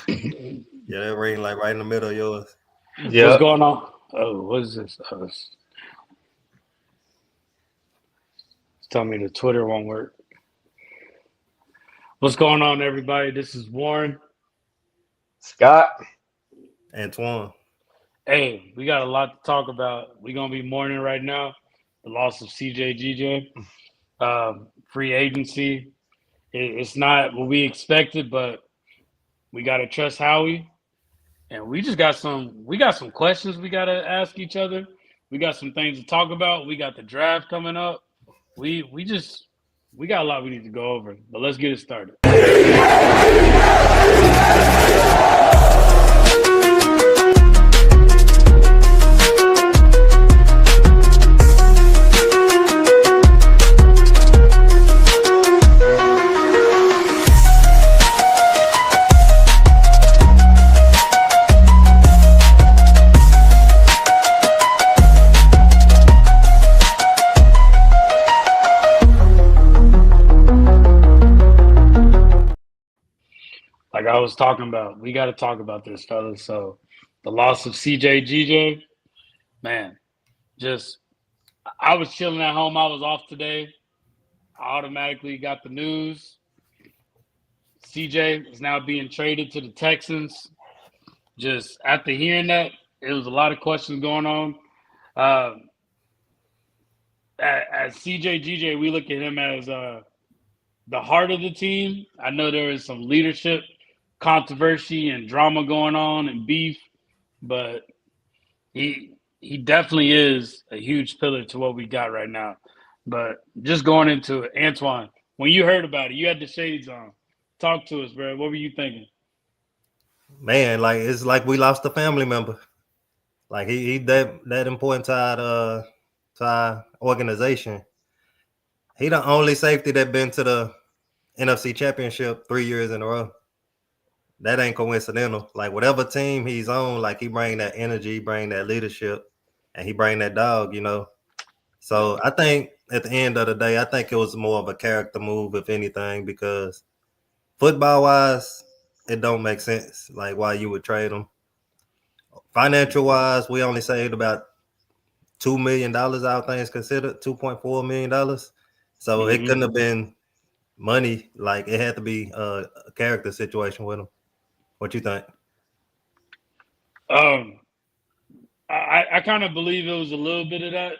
Yeah, that ring like right in the middle of yours. What's Yeah. going on? Oh, what is this? It's telling me the Twitter won't work. What's going on, everybody? This is Warren. Scott. Antoine. Hey, we got a lot to talk about. We're gonna be mourning right now the loss of CJ free agency. It's not what we expected, but we gotta trust Howie. And we just got some questions we gotta ask each other. We got some things to talk about. We got the draft coming up. We got a lot we need to go over. But let's get it started. Like I was talking about, we got to talk about this, fellas. So, the loss of CJ, man, just I was chilling at home. I was off today. I automatically got the news. CJ is now being traded to the Texans. Just after hearing that, it was a lot of questions going on. Uh, as CJ, we look at him as the heart of the team. I know there is some leadership controversy and drama going on and beef, but he definitely is a huge pillar to what we got right now. But just going into it, Antoine, when you heard about it, you had the shades on. Talk to us, bro. What were you thinking? Man, like it's like we lost a family member. Like he that important to our organization. He the only safety that been to the NFC Championship 3 years in a row. That ain't coincidental. Like whatever team he's on, like he bring that energy, bring that leadership, and he bring that dog. So I think at the end of the day, I think it was more of a character move, if anything, because football wise, it don't make sense. Like why you would trade him. Financial wise, we only saved about $2 million. All things considered, $2.4 million. So it couldn't Mm-hmm. have been money. Like it had to be a character situation with him. What you think? Um, I kind of believe it was a little bit of that.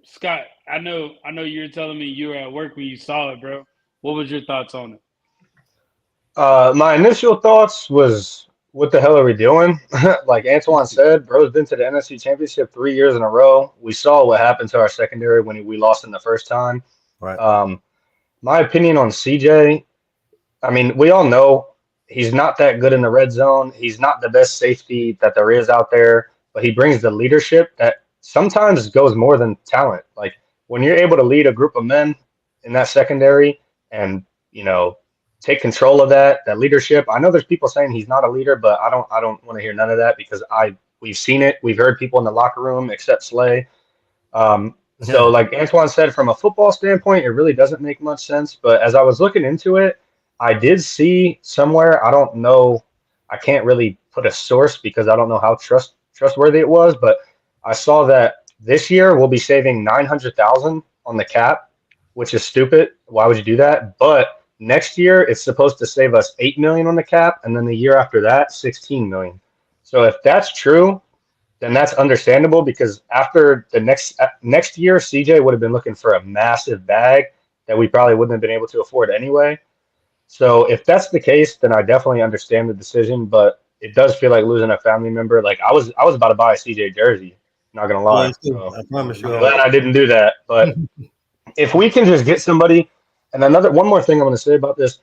Scott, I know you were telling me you were at work when you saw it, bro. What was your thoughts on it? My initial thoughts was, what the hell are we doing? Like Antoine said, bro's been to the NFC Championship 3 years in a row. We saw what happened to our secondary when we lost in the first time. Right. Um, my opinion on CJ, I mean, we all know he's not that good in the red zone. He's not the best safety that there is out there, but he brings the leadership that sometimes goes more than talent. Like when you're able to lead a group of men in that secondary and, you know, take control of that leadership. I know there's people saying he's not a leader, but I don't want to hear none of that because we've seen it. We've heard people in the locker room except Slay. So, Yeah. like Antoine said, from a football standpoint, it really doesn't make much sense. But as I was looking into it, I did see somewhere, I don't know, I can't really put a source because I don't know how trustworthy it was, but I saw that this year we'll be saving 900,000 on the cap, which is stupid. Why would you do that? But next year it's supposed to save us 8 million on the cap, and then the year after that, 16 million. So if that's true, then that's understandable because after the next year, CJ would have been looking for a massive bag that we probably wouldn't have been able to afford anyway. So if that's the case, then I definitely understand the decision, but it does feel like losing a family member. Like I was about to buy a CJ jersey, not gonna I lie. was too. So I promise you I'm I glad was. I didn't do that. But if we can just get somebody, and one more thing I'm going to say about this,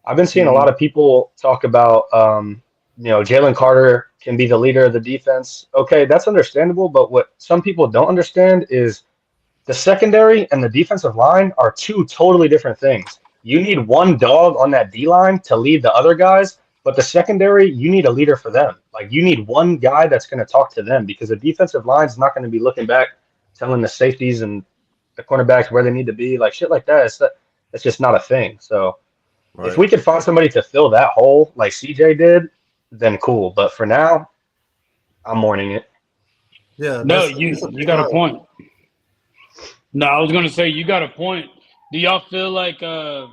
I've been seeing a lot Mm-hmm. of people talk about, Jalen Carter can be the leader of the defense. Okay, that's understandable, but what some people don't understand is the secondary and the defensive line are two totally different things. You need one dog on that D line to lead the other guys, but the secondary, you need a leader for them. Like you need one guy that's going to talk to them because the defensive line is not going to be looking back, telling the safeties and the cornerbacks where they need to be, like shit like that. That's just not a thing. So If Right. we could find somebody to fill that hole like CJ did, then cool. But for now, I'm mourning it. Yeah, No, that's a you big got a loss. point. No, I was gonna say you got a point. Do y'all feel like that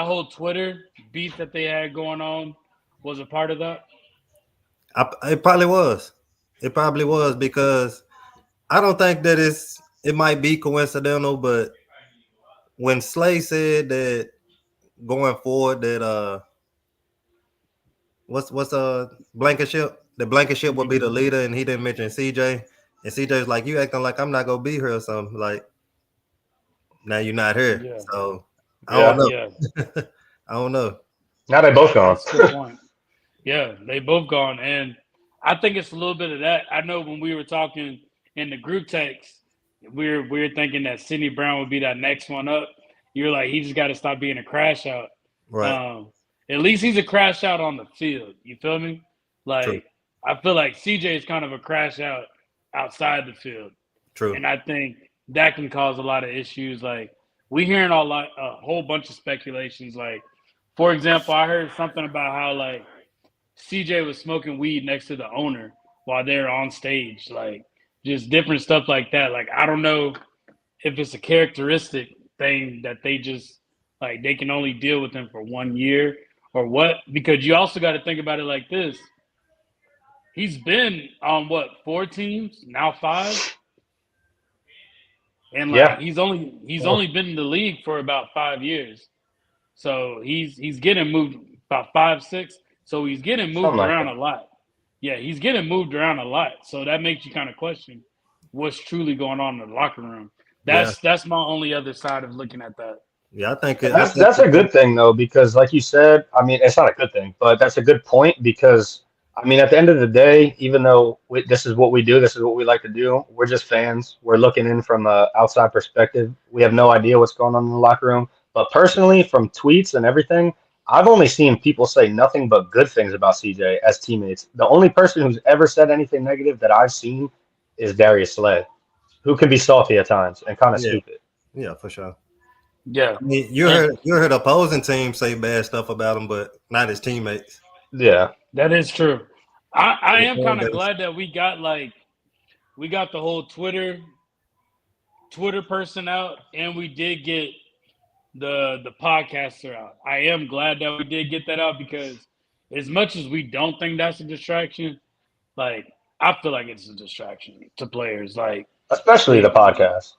whole Twitter beef that they had going on was a part of that? It probably was. It probably was because I don't think that it might be coincidental, but when Slay said that going forward that what's Blankenship? The Blankenship would be Mhm. the leader, and he didn't mention CJ. And CJ's like, you acting like I'm not gonna be here or something. Like now you're not here. Yeah, So I don't Yeah. know. yeah, I don't know. Now they both gone. that's a good point. Yeah, they both gone, and I think it's a little bit of that. I know when we were talking in the group text, we were thinking that Sidney Brown would be that next one up. You're like, he just got to stop being a crash out. Right. Um, at least he's a crash out on the field. You feel me? True. Like I feel like CJ is kind of a crash out outside the field, True. and I think that can cause a lot of issues. Like we hearing a whole bunch of speculations. Like, for example, I heard something about how like CJ was smoking weed next to the owner while they're on stage, like just different stuff like that. Like I don't know if it's a characteristic thing that they just like they can only deal with him for 1 year or what. Because you also got to think about it like this: he's been on what 4 teams now, 5, and like Yeah. he's only Well, been in the league for about 5 years. So he's getting moved about 5, 6. So he's getting something moved like around that. a lot. Yeah, he's getting moved around a lot. So that makes you kind of question what's truly going on in the locker room. Yeah. That's my only other side of looking at that. Yeah. I think And it. I think that's a good thing though, because like you said, I mean, it's not a good thing, but that's a good point because I mean, at the end of the day, even though this is what we do, this is what we like to do, we're just fans. We're looking in from a outside perspective. We have no idea what's going on in the locker room. But personally, from tweets and everything, I've only seen people say nothing but good things about CJ as teammates. The only person who's ever said anything negative that I've seen is Darius Slay, who can be salty at times and kind of yeah. stupid. Yeah, for sure. Yeah, I mean, and you heard opposing teams say bad stuff about him, but not his teammates. Yeah. that is true. I The am fan kind of base. glad that we got the whole Twitter person out, and we did get the podcaster out. I am glad that we did get that out because as much as we don't think that's a distraction, like I feel like it's a distraction to players. Like Especially the they, podcast.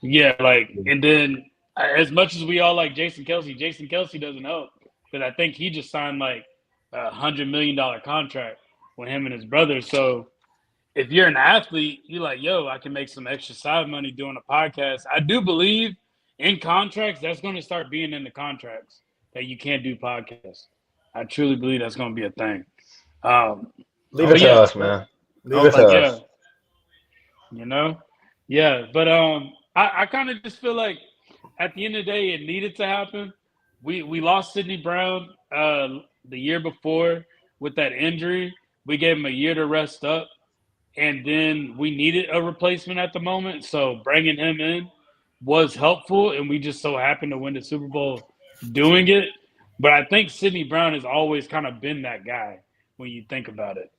yeah, like and then as much as we all like Jason Kelsey doesn't help because I think he just signed like $100 million contract with him and his brother. So if you're an athlete, you're like, yo, I can make some extra side money doing a podcast. I do believe in contracts, that's going to start being in the contracts that you can't do podcasts. I truly believe that's going to be a thing. Um, Leave Oh it but to yeah, yeah, us, yeah. man. I Leave don't it to think yeah, us. you know, yeah. But I kind of just feel like at the end of the day, it needed to happen. We lost Sidney Brown the year before with that injury. We gave him a year to rest up and then we needed a replacement at the moment. So bringing him in was helpful, and we just so happened to win the Super Bowl doing it. But I think Sidney Brown has always kind of been that guy when you think about it.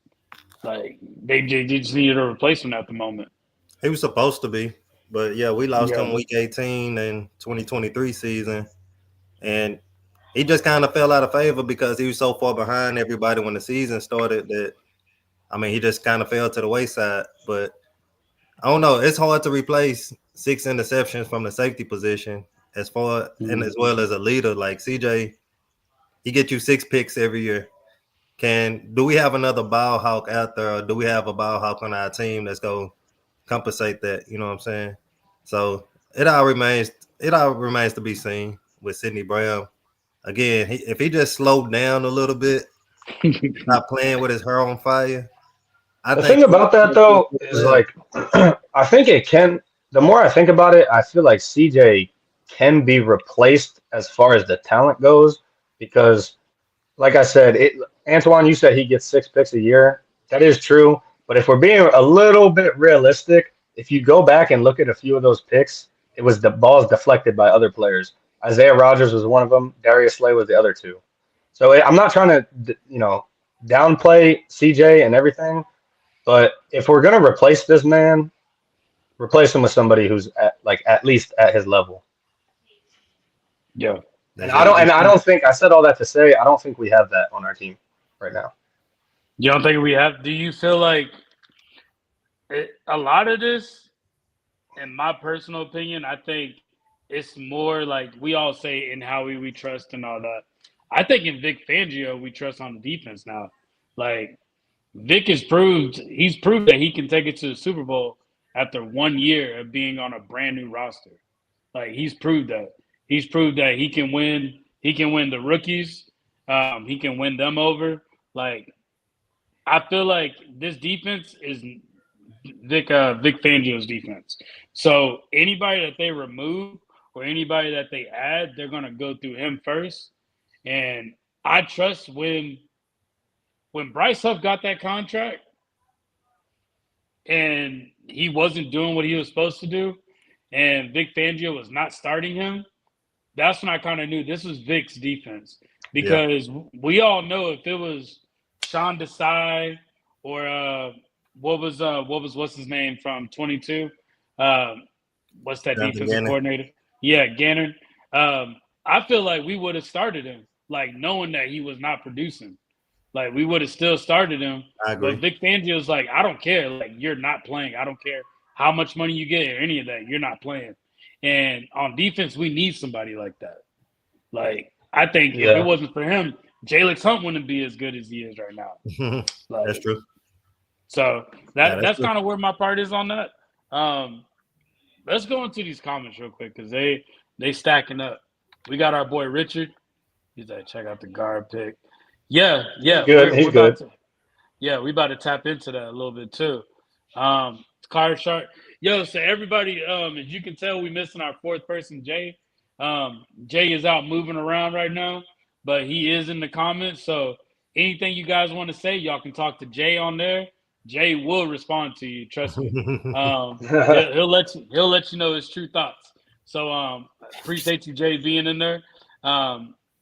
Like they just needed a replacement at the moment. he was supposed to be, but yeah, we lost Yeah, him week 18 in 2023 season, and he just kind of fell out of favor because he was so far behind everybody when the season started that I mean he just kind of fell to the wayside. But I don't know, it's hard to replace 6 interceptions from the safety position as far and as mm-hmm. well as a leader like CJ. He get you 6 picks every year. Do we have another ball hawk out there, or do we have a ball hawk on our team that's gonna compensate that? You know what I'm saying? So it all remains to be seen with Sidney Brown. Again, if he just slowed down a little bit, not playing with his hair on fire, I The think thing about that though is like, I think it can. The more I think about it, I feel like CJ can be replaced as far as the talent goes because, like I said, Antoine, you said he gets 6 picks a year. That is true, but if we're being a little bit realistic, if you go back and look at a few of those picks, it was the balls deflected by other players. Isaiah Rodgers was one of them. Darius Slay was the other two. So I'm not trying to, downplay CJ and everything, but if we're gonna replace this man, replace him with somebody who's at least at his level. Yeah. And I don't think I said all that to say I don't think we have that on our team right now. You don't think we have? Do you feel like a lot of this, in my personal opinion, I think it's more like we all say in Howie we trust and all that. I think in Vic Fangio we trust on the defense now. Like Vic he's proved that he can take it to the Super Bowl after 1 year of being on a brand new roster. Like he's proved that. He's proved that he can win. He can win the rookies. He can win them over. Like I feel like this defense is Vic Fangio's defense. So anybody that they remove or anybody that they add, they're gonna go through him first. And I trust when Bryce Huff got that contract and he wasn't doing what he was supposed to do, and Vic Fangio was not starting him, that's when I kind of knew this was Vic's defense. Because we all know if it was Sean Desai or what's his name from 22? What's that defensive coordinator? Yeah, Gannon. I feel like we would have started him, like knowing that he was not producing. Like we would have still started him. I agree. But Vic Fangio's like, I don't care. Like you're not playing. I don't care how much money you get or any of that. You're not playing. And on defense, we need somebody like that. Like I think if it wasn't for him, Jalen Hunt wouldn't be as good as he is right now. Like, that's true. So that's kind of where my part is on that. Let's go into these comments real quick because they stacking up. We got our boy Richard. He's like, check out the guard pick. Yeah. He's good. We about to tap into that a little bit too. Carter Sharp. Yo, so everybody, as you can tell, we missing our fourth person, Jay. Jay is out moving around right now, but he is in the comments. So anything you guys want to say, y'all can talk to Jay on there. Jay will respond to you. Trust me. He'll let you know his true thoughts. So appreciate you, Jay, being in there.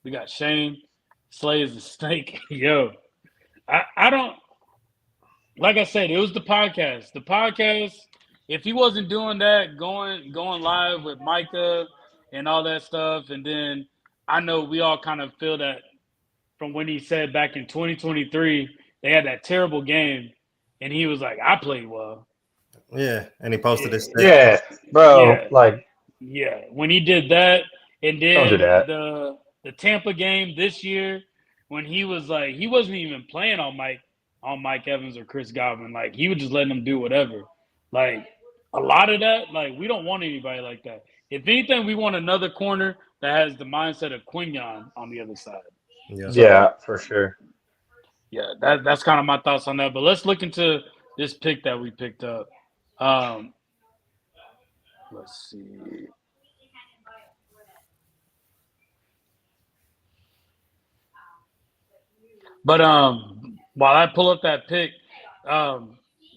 We got Shane. Slay is a snake. Yo, I don't like I said, it was the podcast. The podcast, if he wasn't doing that, going live with Micah and all that stuff, and then I know we all kind of feel that from when he said back in 2023, they had that terrible game, and he was like, I played well. Yeah, and he posted this. Yeah, bro. Yeah, when he did that, and then don't do that. The Tampa game this year, when he was like, he wasn't even playing on Mike Evans or Chris Godwin. Like, he was just letting them do whatever. Like, a lot of that, like, we don't want anybody like that. If anything, we want another corner that has the mindset of Quinyon on the other side. Yeah, for sure. Yeah, that's kind of my thoughts on that. But let's look into this pick that we picked up. Let's see. But while I pull up that pick,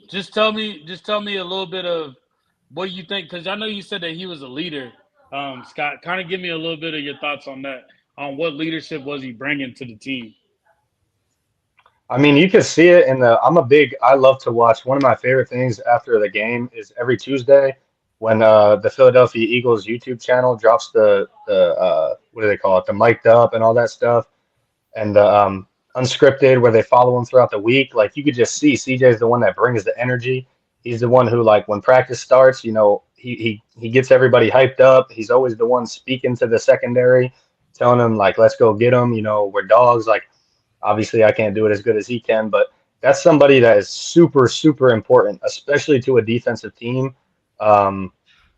just tell me a little bit of what you think, because I know you said that he was a leader. Scott, kind of give me a little bit of your thoughts on that. On what leadership was he bringing to the team? I mean, you can see it I love to watch. One of my favorite things after the game is every Tuesday when the Philadelphia Eagles YouTube channel drops the what do they call it? The mic'd up and all that stuff. And the unscripted where they follow him throughout the week. Like, you could just see CJ's the one that brings the energy. He's the one who, like, when practice starts, he gets everybody hyped up. He's always the one speaking to the secondary, telling them, like, let's go get them. We're dogs. Like, obviously I can't do it as good as he can, but that's somebody that is super, super important, especially to a defensive team,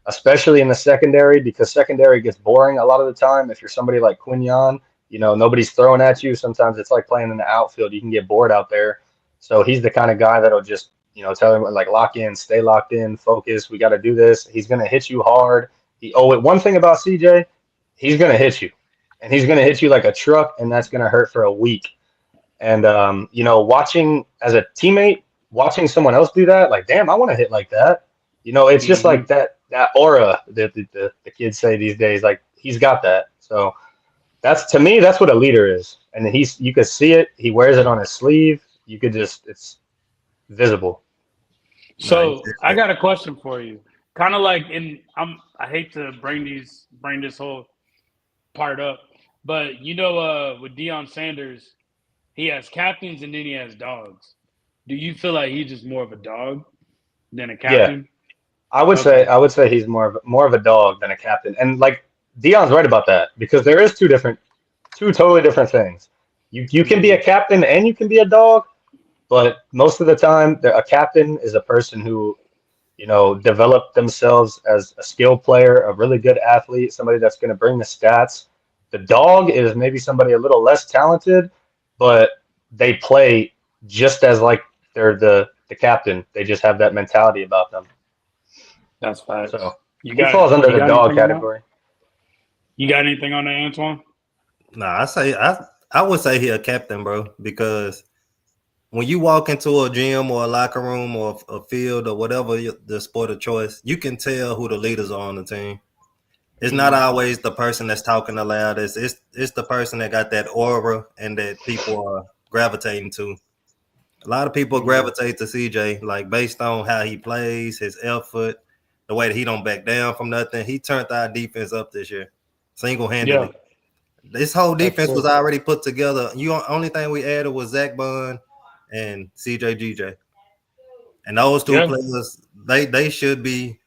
especially in the secondary, because secondary gets boring a lot of the time. If you're somebody like Quinyon, nobody's throwing at you. Sometimes it's like playing in the outfield. You can get bored out there. So he's the kind of guy that'll just, tell him, like, lock in, stay locked in, focus. We got to do this. He's going to hit you hard. One thing about CJ, he's going to hit you. And he's going to hit you like a truck, and that's going to hurt for a week. And, watching as a teammate, watching someone else do that, like, damn, I want to hit like that. It's just like that aura that the kids say these days. Like, he's got that. So that's to me, that's what a leader is. And you could see it. He wears it on his sleeve. You could it's visible. Nice. So I got a question for you. Kind of like I hate to bring this whole part up, but with Deion Sanders, he has captains and then he has dogs. Do you feel like he's just more of a dog than a Yeah, captain? I Okay. would say he's more of a dog than a captain. And like Dion's right about that because there is two totally different things. You can be Mm-hmm. a captain and you can be a dog, but most of the time, a captain is a person who developed themselves as a skill player, a really good athlete, somebody that's going to bring the stats. The dog is maybe somebody a little less talented, but they play just as like they're the captain. They just have that mentality about them. That's facts. So he falls under You the got dog anything on that? category. You got anything on that, Antoine? Nah, I would say he a captain, bro, because when you walk into a gym or a locker room or a field or whatever the sport of choice, you can tell who the leaders are on the team. It's not Mm-hmm. always the person that's talking the loudest. It's the person that got that aura and that people are gravitating to. A lot of people Mm-hmm. gravitate to CJ, like based on how he plays, his effort, the way that he don't back down from nothing. He turned our defense up this year, single Yeah, handedly. This whole that's defense was true. already put together. Only thing we added was Zach Bond and CJ GJ, and those two Yeah, players they should be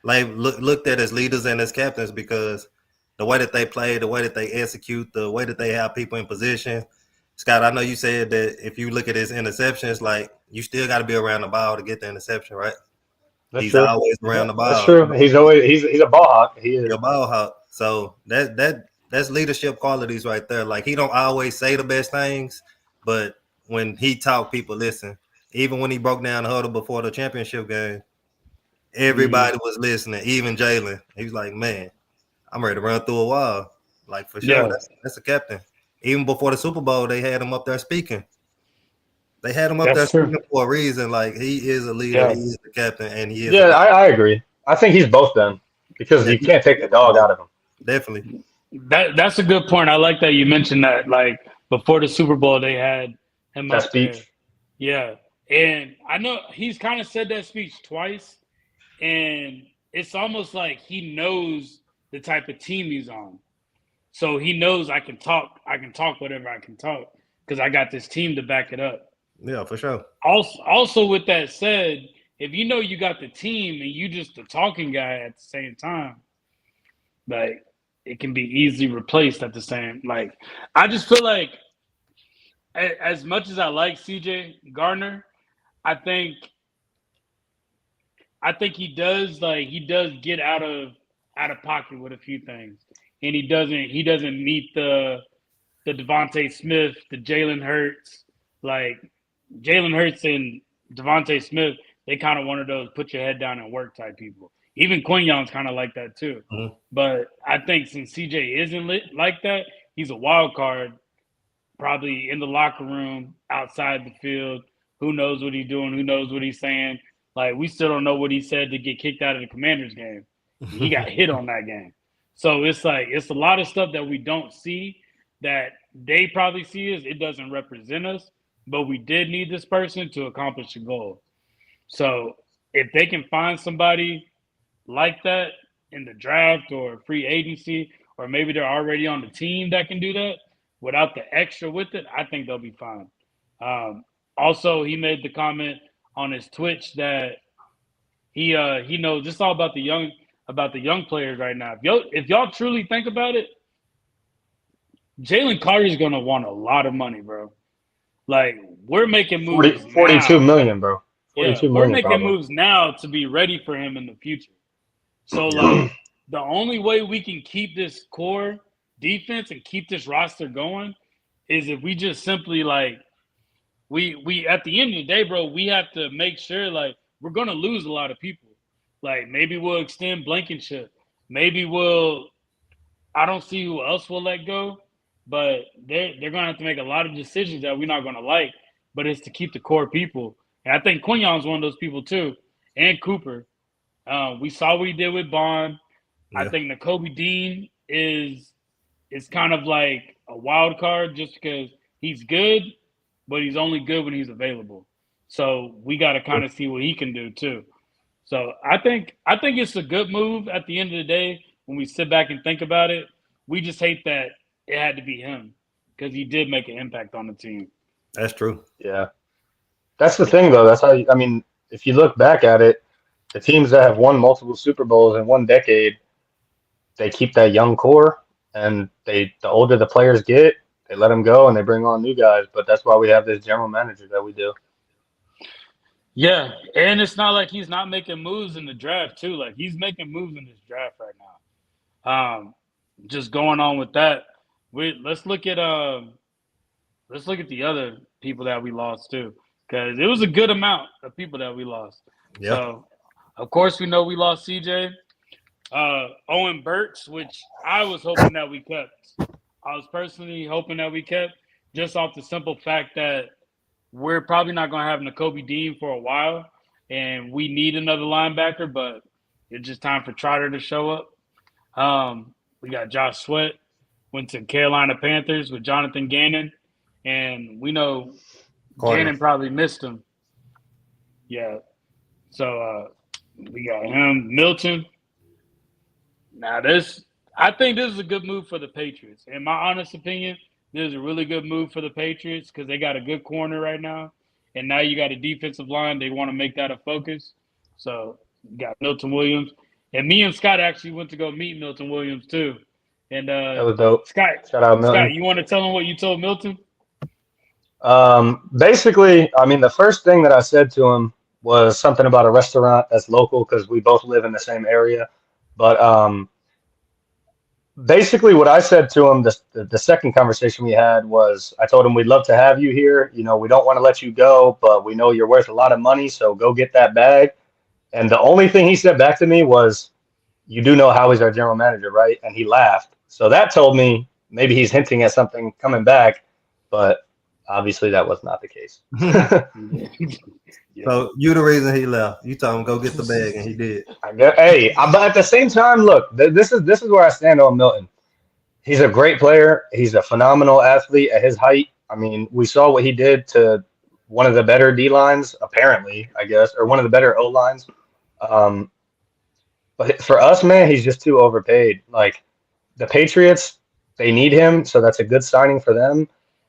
like looked at as leaders and as captains because the way that they play, the way that they execute, the way that they have people in position. Scott, I know you said that if you look at his interceptions, like you still got to be around the ball to get the interception, right? That's He's true. always around the That's ball. true. He's a ball hawk. He He is. a ball hawk. So that's leadership qualities right there. Like he don't always say the best things, but when he talk, people listen. Even when he broke down the huddle before the championship game, mm-hmm. everybody was listening. Even Jalen, he was like, "Man, I'm ready to run through a wall." Like for sure, Yeah, that's a captain. Even before the Super Bowl, they had him up there speaking. They had him up there that's true. speaking for a reason. Like he is a leader, he Yeah, is the captain, and he is a Yeah, dog. I agree. I think he's both them because Yeah, you can't take the dog out of him. definitely. that's a good point. I like that you mentioned that. Like before the Super Bowl, they had him That up there. speech. Yeah, and I know he's kind of said that speech twice, and it's almost like he knows the type of team he's on. So he knows I can talk. I can talk whatever I can talk because I got this team to back it up. Yeah, for sure. Also, with that said, if you know you got the team and you just the talking guy at the same time, like it can be easily replaced at the same. Like I just feel like as much as I like CJ Gardner, I think he does get out of pocket with a few things, and he doesn't meet the Devontae Smith, the Jalen Hurts, like Jalen Hurts and Devontae Smith, they kind of one of those put your head down and work type people. Even Quinion's kind of like that too. Mhm. But I think since CJ isn't like that, he's a wild card, probably in the locker room, outside the field. Who knows what he's doing? Who knows what he's saying? Like we still don't know what he said to get kicked out of the Commanders game. He got hit on that game. So it's like it's a lot of stuff that we don't see that they probably see us. It doesn't represent us, but we did need this person to accomplish a goal. So if they can find somebody like that in the draft or free agency, or maybe they're already on the team that can do that without the extra with it, I think they'll be fine. Also, he made the comment on his Twitch that he knows it's all about the young players right now. If y'all truly think about it, Jalen Carter's gonna want a lot of money, bro. Like we're making 40, moves 42 now. million, bro. Yeah, 42 we're million making probably. moves now to be ready for him in the future. So Yeah. like the only way we can keep this core defense and keep this roster going is if we just simply like we at the end of the day, bro, we have to make sure like we're gonna lose a lot of people. Like maybe we'll extend Blankenship. Maybe we'll I don't see who else will let go, but they're gonna have to make a lot of decisions that we're not gonna like, but it's to keep the core people. And I think Quinion's one of those people too, and Cooper. We saw what he did with Bond. I Yeah. think N'Kobe Dean is it's kind of like a wild card just because he's good, but he's only good when he's available. So we got to kind of see what he can do too. So I think it's a good move at the end of the day when we sit back and think about it. We just hate that it had to be him because he did make an impact on the team. That's true. Yeah, that's the thing though. That's how I mean, if you look back at it, the teams that have won multiple Super Bowls in one decade, they keep that young core, and the older the players get, they let them go and they bring on new guys. But that's why we have this general manager that we do. Yeah, and it's not like he's not making moves in the draft too. Like he's making moves in this draft right now. Just going on with that, we let's look at the other people that we lost too, because it was a good amount of people that we lost. Yeah. So, of course, we know we lost CJ, Owen Burks, which I was hoping that we kept. I was personally hoping that we kept, just off the simple fact that we're probably not going to have Nakobe Dean for a while, and we need another linebacker. But it's just time for Trotter to show up. We got Josh Sweat, went to Carolina Panthers with Jonathan Gannon, and we know Gannon probably missed him. Yeah. So we got him, Milton. Now I think this is a good move for the Patriots. In my honest opinion, this is a really good move for the Patriots because they got a good corner right now, and now you got a defensive line. They want to make that a focus. So you got Milton Williams, and me and Scott actually went to go meet Milton Williams too. And That was dope. Scott, Shout out Milton. you want to tell him what you told Milton? Basically, I mean, the first thing that I said to him was something about a restaurant that's local because we both live in the same area. But basically, what I said to him, the second conversation we had was, I told him we'd love to have you here. You know, we don't want to let you go, but we know you're worth a lot of money, so go get that bag. And the only thing he said back to me was, "You do know Howie's our general manager, right?" And he laughed. So that told me maybe he's hinting at something coming back, but obviously that was not the case. Yeah. So you the reason he left. You told him go get the bag, and he did. But at the same time, look, this is where I stand on Milton. He's a great player. He's a phenomenal athlete at his height. I mean, we saw what he did to one of the better D lines, apparently, I guess, or one of the better O lines. But for us, man, he's just too overpaid. Like the Patriots, they need him, so that's a good signing for them.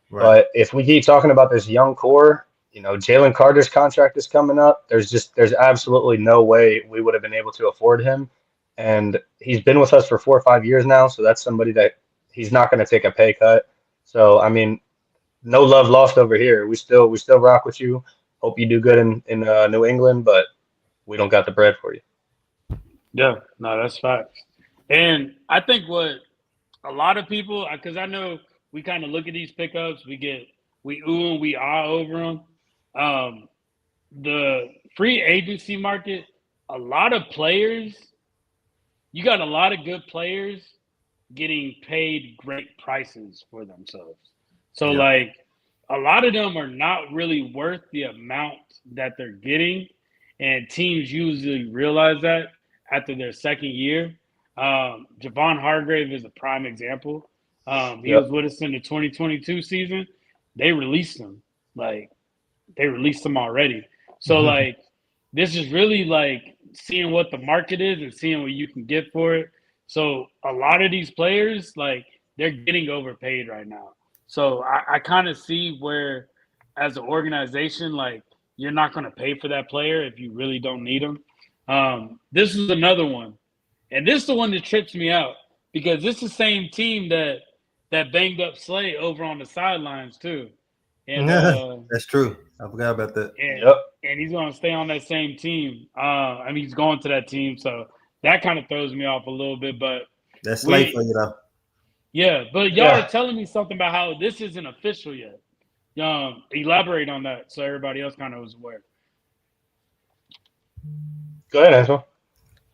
Right. But if we keep talking about this young core, you know, Jalen Carter's contract is coming up. There's absolutely no way we would have been able to afford him. And he's been with us for 4 or 5 years now, so that's somebody that he's not going to take a pay cut. So I mean, no love lost over here. We still rock with you. Hope you do good in New England, but we don't got the bread for you. Yeah, no, that's facts. And I think what a lot of people, because I know we kind of look at these pickups, we ooh and we ah over them. The free agency market, a lot of players, you got a lot of good players getting paid great prices for themselves. So, like, a lot of them are not really worth the amount that they're getting, and teams usually realize that after their second year. Javon Hargrave is a prime example. He was with us in the 2022 season. They released him. Like, they released him already. So, like, this is really, like, seeing what the market is and seeing what you can get for it. So, a lot of these players, like, they're getting overpaid right now. So, I kind of see where, as an organization, like, you're not going to pay for that player if you really don't need him. This is another one. And this is the one that trips me out because this is the same team that banged up Slay over on the sidelines too. And that's true. I forgot about that. And he's going to stay on that same team. I mean, he's going to that team, so that kind of throws me off a little bit. But that's Slay for you, though. Yeah, but y'all are telling me something about how this isn't official yet. Elaborate on that so everybody else kind of is aware. Go ahead, Ansel.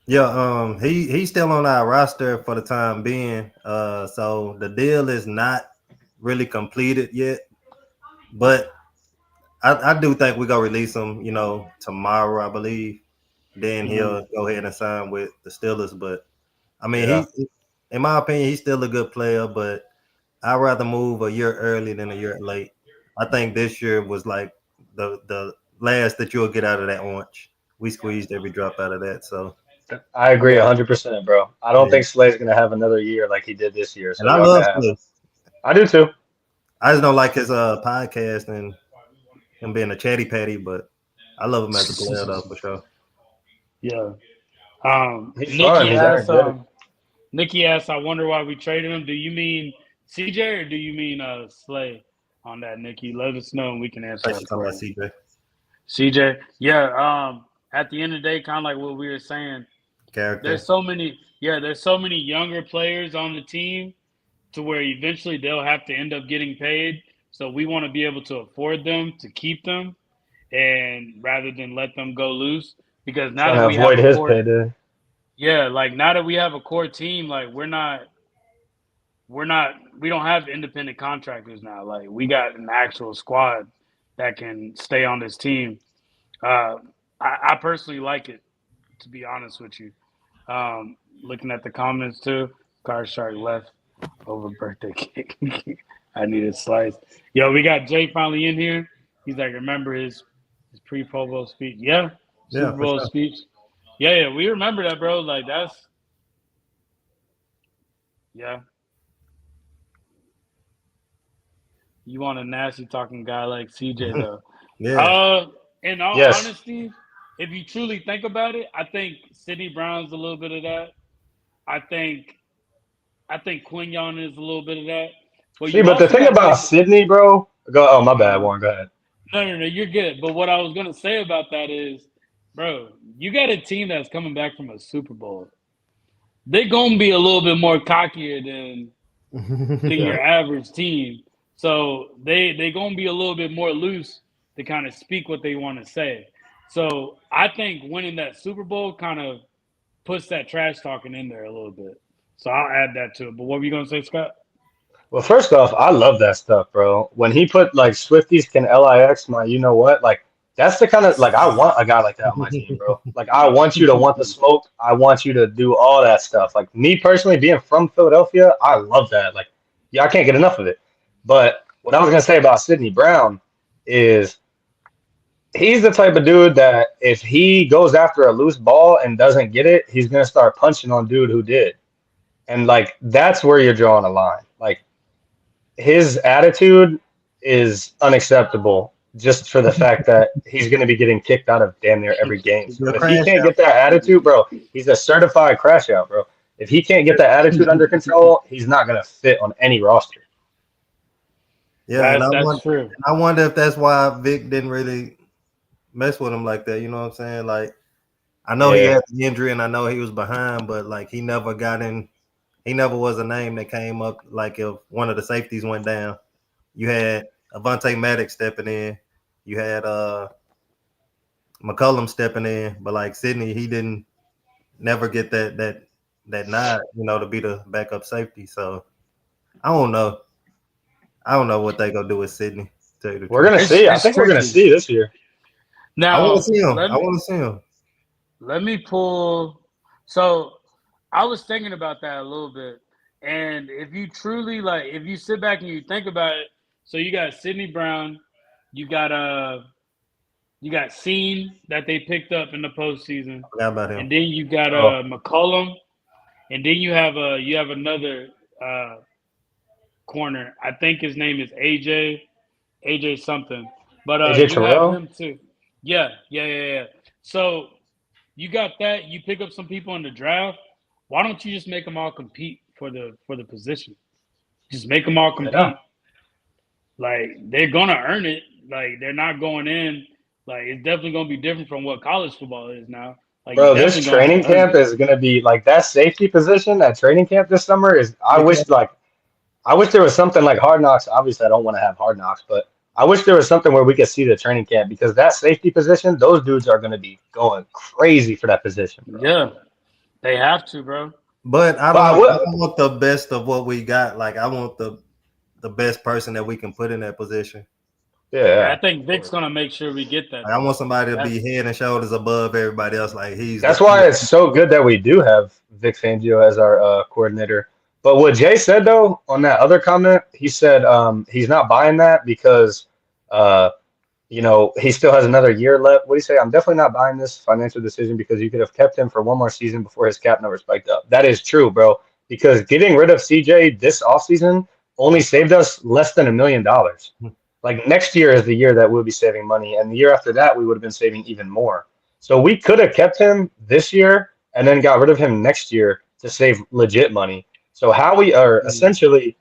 Yeah, he's still on our roster for the time being. So the deal is not really completed yet. But I do think we're gonna release him, you know, tomorrow, I believe. Then he'll go ahead and sign with the Steelers. But I mean, in my opinion, he's still a good player, but I'd rather move a year early than a year late. I think this year was like the last that you'll get out of that orange. We squeezed every drop out of that. So I agree Yeah, 100%, bro. I don't yeah, think Slay's gonna have another year like he did this year, so and I y'all can love have him. Slay. I do too. I just don't like his podcast and him being a chatty patty, but I love him as a player though for sure. yeah. He's fun. He's energetic. Nikki asks, I wonder why we traded him. Do you mean CJ or do you mean Slay on that, Nikki? Let us know and we can answer Like that she's talking for about you. CJ CJ, yeah. At the end of the day, kind of like what we were saying, character. there's so many younger players on the team to where eventually they'll have to end up getting paid. So we want to be able to afford them to keep them, and rather than let them go loose. Because now Trying that to we have avoid a his core, payday. yeah, like now that we have a core team, like we don't have independent contractors now. Like we got an actual squad that can stay on this team. Uh, I personally like it, to be honest with you. Looking at the comments too, Car Shark left over birthday cake. I need a slice. Yo, we got Jay finally in here. He's like, remember his pre Pro Bowl speech? Yeah, Yeah, Super for Bowl sure. speech. Yeah, we remember that, bro. Like that's yeah. You want a nasty talking guy like CJ though. Yeah, Uh, in all Yes. honesty, if you truly think about it, I think Sidney Brown's a little bit of that. I think I think Quinion is a little bit of that. But See, you but the also thing got to about think. Sydney, bro. Go. Oh, my bad, Uh, Warren. Go ahead. no, you're good. But what I was gonna say about that is, bro, you got a team that's coming back from a Super Bowl. They're gonna be a little bit more cockier than Yeah. your average team. So they gonna be a little bit more loose to kind of speak what they want to say. So I think winning that Super Bowl kind of puts that trash talking in there a little bit. So I'll add that to it. But what were you gonna say, Scott? Well, first off, I love that stuff, bro. When he put like Swifties can LIX my, you know what? Like that's the kind of like I want a guy like that on my team, bro. Like I want you to want the smoke. I want you to do all that stuff. Like me personally, being from Philadelphia, I love that. Like, yeah, I can't get enough of it. But what I was gonna say about Sidney Brown is he's the type of dude that if he goes after a loose ball and doesn't get it, he's gonna start punching on dude who did. And like that's where you're drawing a line. Like his attitude is unacceptable just for the fact that he's going to be getting kicked out of damn near every game. So your if he crash can't out. get that attitude, bro, he's a certified crash out, bro. If he can't get that attitude under control, he's not going to fit on any roster. Yeah, and That's true. I wonder if that's why Vic didn't really mess with him like that. You know what I'm saying? Like I know he Yeah. had the injury and I know he was behind, but like he never got in. He never was a name that came up like if one of the safeties went down. You had Avonte Maddox stepping in. You had McCullum stepping in, but like Sidney, he didn't never get that nod, you know, to be the backup safety. So I don't know. I don't know what they gonna do with Sidney. To tell you the We're truth, going to see. I It's think we're going to tricky. see this year. I want to Now see him. I want to see him. let me pull. So I was thinking about that a little bit, and if you truly like, if you sit back and you think about it, so you got Sidney Brown, you got you got Scene that they picked up in the postseason, I forgot about him. and then you got Oh, McCollum, and then you have another uh, corner. I think his name is AJ something, but AJ you have Terrell? him too. Yeah. So you got that. You pick up some people in the draft. Why don't you just make them all compete for the position? Just make them all Yeah. compete. Like they're gonna earn it. Like they're not going in. Like it's definitely gonna be different from what college football is now. Like you Bro, this definitely gonna have training to earn camp it. is going to be like that safety position, that training camp this summer is, I wish there was something like Hard Knocks. Obviously, I don't want to have Hard Knocks, but I wish there was something where we could see the training camp because that safety position, those dudes are going to be going crazy for that position, bro. Yeah, they have to, bro. But But I I will. don't want the best of what we got. Like I want the best person that we can put in that position. Yeah, Yeah, yeah, I think of Vic's course. gonna make sure we get that Like, I though. want somebody to be That's head and shoulders above everybody else. Like he's the That's why it's so good that we do have Vic Fangio as our coordinator. But what Jay said though on that other comment, he said he's not buying that because uh, he still has another year left. What do you say? I'm definitely not buying this financial decision because you could have kept him for one more season before his cap number spiked up. That is true, bro. Because getting rid of CJ this offseason only saved us less than $1 million. Like next year is the year that we'll be saving money, and the year after that we would have been saving even more. So we could have kept him this year and then got rid of him next year to save legit money. So how we are essentially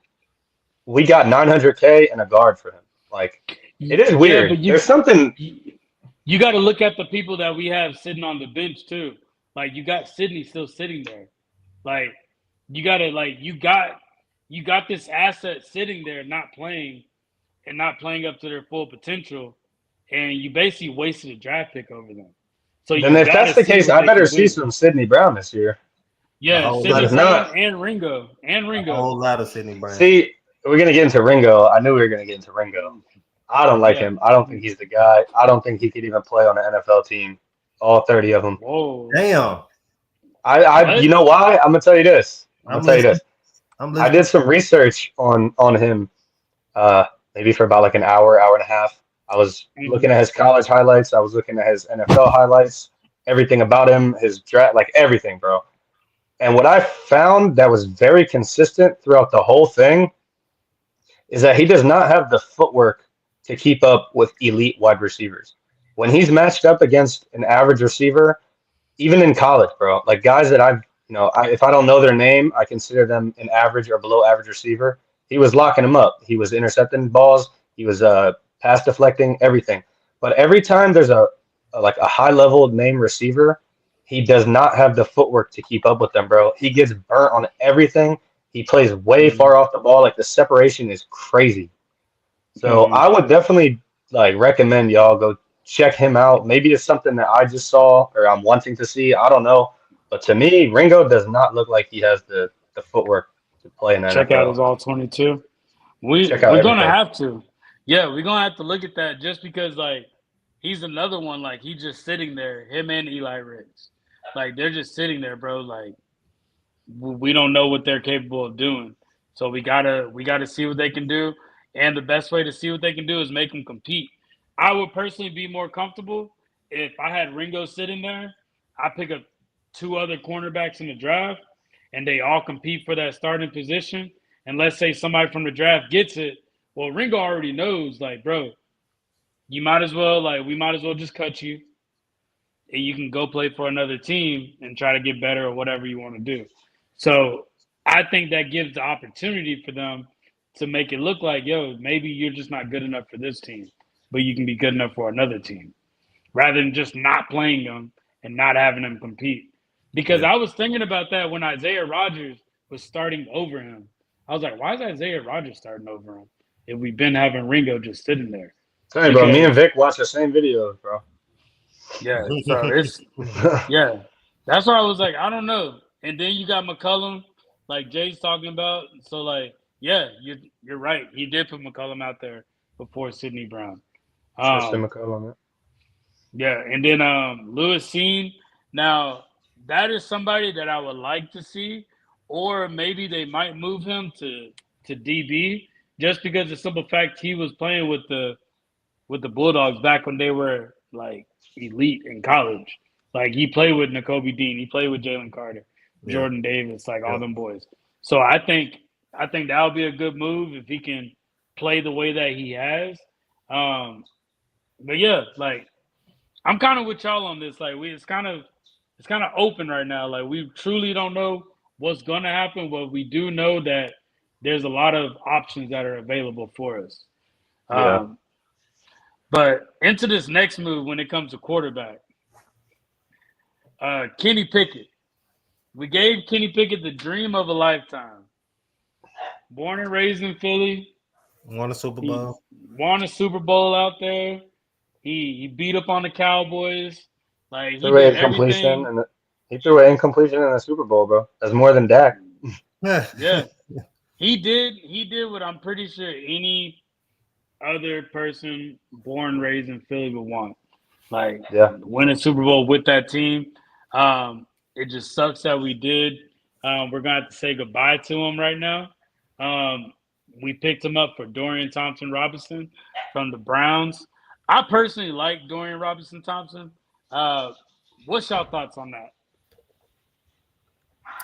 we got 900K and a guard for him. Like it is Yeah, weird. but There's something. you got to look at the people that we have sitting on the bench too. Like you got Sydney still sitting there. Like you got to you got this asset sitting there not playing and not playing up to their full potential, and you basically wasted a draft pick over them. So Then you if got that's to the see case, what I they better can see do. some Sidney Brown this year. A Yeah, whole But Sidney if lot, not, Brown and Ringo a whole lot of Sidney Brown. see, we're gonna get into Ringo. I knew we were gonna get into Ringo. I don't like Yeah. him. I don't think he's the guy. I don't think he could even play on an NFL team, all 30 of them. Whoa. Damn, What? You know why? I'm gonna tell you this. I'm gonna I'm tell you listening. this. I'm I listening. did some research on him, maybe for about like an hour and a half. I was looking Mhm. at his college highlights. I was looking at his NFL highlights, everything about him, his draft, like everything, bro. And what I found that was very consistent throughout the whole thing is that he does not have the footwork to keep up with elite wide receivers. When he's matched up against an average receiver, even in college, bro, like guys that if I don't know their name, I consider them an average or below average receiver. He was locking them up. He was intercepting balls. He was pass deflecting, everything. But every time there's a high level name receiver, he does not have the footwork to keep up with them, bro. He gets burnt on everything. He plays way far Mhm. off the ball. Like the separation is crazy. So Mhm. I would definitely like recommend y'all go check him out. Maybe it's something that I just saw or I'm wanting to see. I don't know. But to me, Ringo does not look like he has the footwork to play in the Check out NFL. his all 22. Check out We're gonna everything. have to. Yeah, we're gonna have to look at that just because like he's another one like he's just sitting there. Him and Eli Ricks, like they're just sitting there, bro. Like we don't know what they're capable of doing. So we gotta see what they can do. And the best way to see what they can do is make them compete. I would personally be more comfortable if I had Ringo sitting there. I pick up two other cornerbacks in the draft, and they all compete for that starting position. And let's say somebody from the draft gets it. Well, Ringo already knows, like, bro, you might as well, like, we might as well just cut you, and you can go play for another team and try to get better or whatever you want to do. So I think that gives the opportunity for them to make it look like, yo, maybe you're just not good enough for this team, but you can be good enough for another team rather than just not playing them and not having them compete. Because Yeah. I was thinking about that when Isaiah Rodgers was starting over him. I was like, why is Isaiah Rodgers starting over him if we've been having Ringo just sitting there? Tell you, bro, me and Because, Vic watch the same videos, bro. yeah, so it's, yeah, that's why I was like, I don't know. And then you got McCullum, like Jay's talking about. So like, yeah, you're right. He did put McCullum out there before Sidney Brown. Tristan Um, McCullum. yeah, and then Lewis Seen. Now that is somebody that I would like to see, or maybe they might move him to DB just because the simple fact he was playing with the Bulldogs back when they were like elite in college. Like he played with N'Kobe Dean, he played with Jalen Carter, Yeah. Jordan Davis, like all Yeah. them boys. So I think that would be a good move if he can play the way that he has. Um, but yeah, like I'm kind of with y'all on this. Like it's kind of open right now. Like we truly don't know what's gonna happen, but we do know that there's a lot of options that are available for us. Yeah. Um, but into this next move when it comes to quarterback, Kenny Pickett. We gave Kenny Pickett the dream of a lifetime. Born and raised in Philly, Won a Super he Bowl. won a Super Bowl out there. He beat up on the Cowboys. Like he Threw an did incompletion everything. and he threw an incompletion in the Super Bowl, bro. That's more than Dak. Yeah. Yeah, he did what I'm pretty sure any other person born raised in Philly would want. Like Yeah. win a Super Bowl with that team. It just sucks that we did. We're gonna have to say goodbye to him right now. We picked him up for Dorian Thompson-Robinson from the Browns. I personally like Dorian Robinson-Thompson. What's y'all thoughts on that?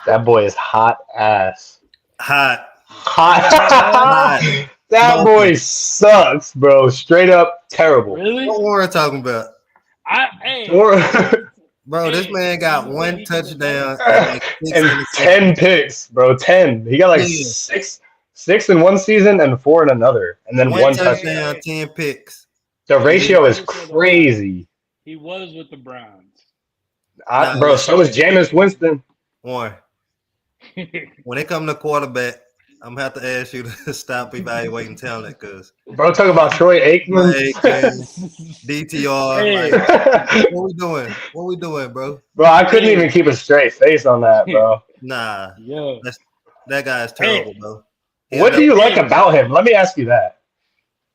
That boy is hot ass. Hot. Hot. That boy sucks, bro. Straight up terrible. Really? What Warren talking about? Bro, this man got one touchdown and like and 10 picks, bro. 10. He got like six in one season and 4 in another, and then one touchdown. 10 picks. The ratio is crazy. He was with the Browns. Bro, so was Jameis Winston. Warren, when it comes to quarterback, I'm gonna have to ask you to stop evaluating talent, cause bro, talk about Troy Aikman, DTR. Like, what we doing? What we doing, bro? Bro, I couldn't even keep a straight face on that, bro. Nah, yeah, that guy is terrible, bro. What do you like about him? Let me ask you that.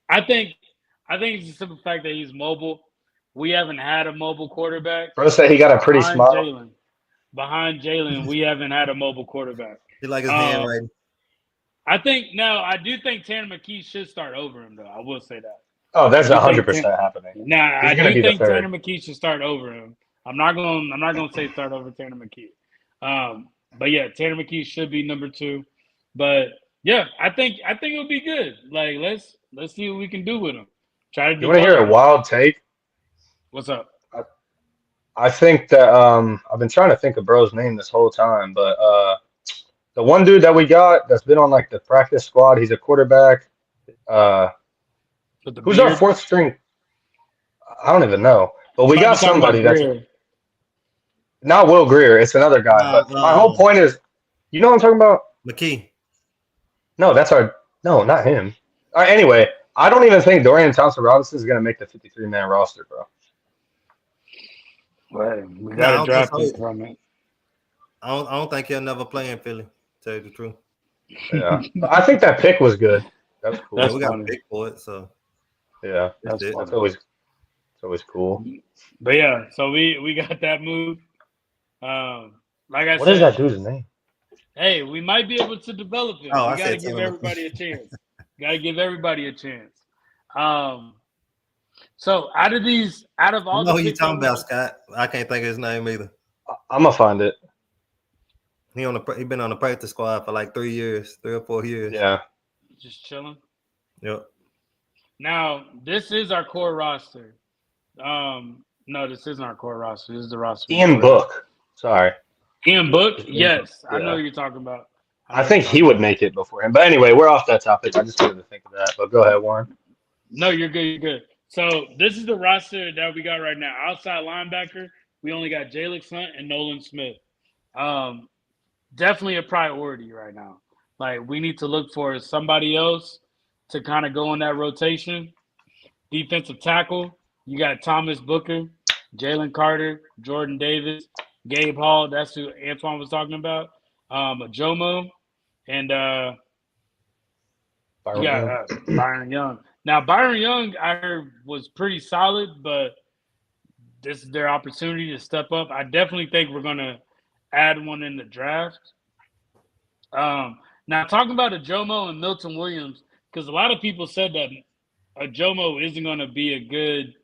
I think it's the simple fact that he's mobile. We haven't had a mobile quarterback. Bro said he got a pretty smile. Behind Jalen, we haven't had a mobile quarterback. He like his handwriting. I do think Tanner McKee should start over him, though. I will say that. Oh, that's 100% happening. I do think Tanner McKee should start over him. I'm not gonna say start over Tanner McKee. But yeah, Tanner McKee should be number 2. But yeah, I think it'll be good. Like let's see what we can do with him. Try to do. You want to hear a wild take? What's up? I think that I've been trying to think of bro's name this whole time, but the one dude that we got that's been on like the practice squad, he's a quarterback. Who's our 4th string? I don't even know, but we got somebody that's not Will Greer. It's another guy. But my whole point is, you know what I'm talking about? McKee. No, not him. All right, anyway, I don't even think Dorian Thompson-Robinson is gonna make the 53-man roster, bro. Well, we got a draft pick from it. I don't think he'll never play in Philly. Tell you the truth. Yeah, I think that pick was good. That's cool. Yeah, we got a pick for it, so yeah, that's always cool. But yeah, so we got that move. Like I said, what is that dude's name? Hey, we might be able to develop it. We gotta give everybody a chance. So out of all the who you talking about, Scott? I can't think of his name either. I'm gonna find it. He been on the practice squad for like 3 or 4 years. Yeah, just chilling. Yep. Now this is our core roster. No, this isn't our core roster. This is the roster. Ian Book. Sorry. Ian Book. Yes, yeah. I know who you're talking about. I think he would make it before him. But anyway, we're off that topic. I just wanted to think of that. But go ahead, Warren. No, you're good. You're good. So this is the roster that we got right now. Outside linebacker, we only got Jalen Hunt and Nolan Smith. Definitely a priority right now. Like we need to look for somebody else to kind of go in that rotation. Defensive tackle, you got Thomas Booker, Jalen Carter, Jordan Davis, Gabe Hall. That's who Antoine was talking about. Jomo, and Byron Young. Now Byron Young, I heard was pretty solid, but this is their opportunity to step up. I definitely think we're gonna add one in the draft. Now talking about a Jomo and Milton Williams, because a lot of people said that a Jomo isn't going to be a good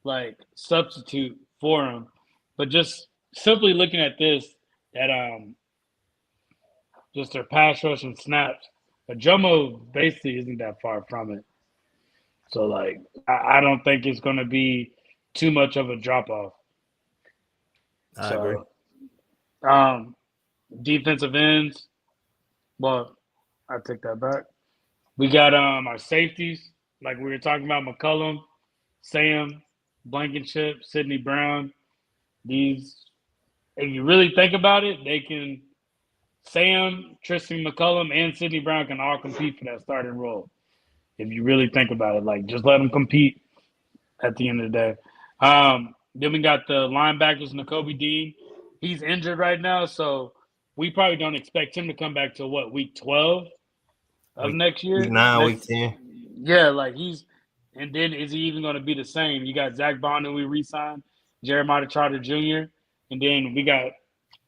like substitute for him, but just simply looking at this, that just their pass rush and snaps, a Jomo basically isn't that far from it. So like I don't think it's going to be too much of a drop off. I agree. Defensive ends. Well, I take that back. We got our safeties, like we were talking about, McCullum, Sam, Blankenship, Sidney Brown. These, if you really think about it, they can Sam, Tristan McCullum, and Sidney Brown can all compete for that starting role. If you really think about it, like just let them compete at the end of the day. Then we got the linebackers, Nakobe Dean. He's injured right now, so we probably don't expect him to come back to week 12 of next year? Week 9, week 10. Yeah, like and then is he even going to be the same? You got Zach Bond, who we re-signed, Jeremiah Trotter Jr., and then we got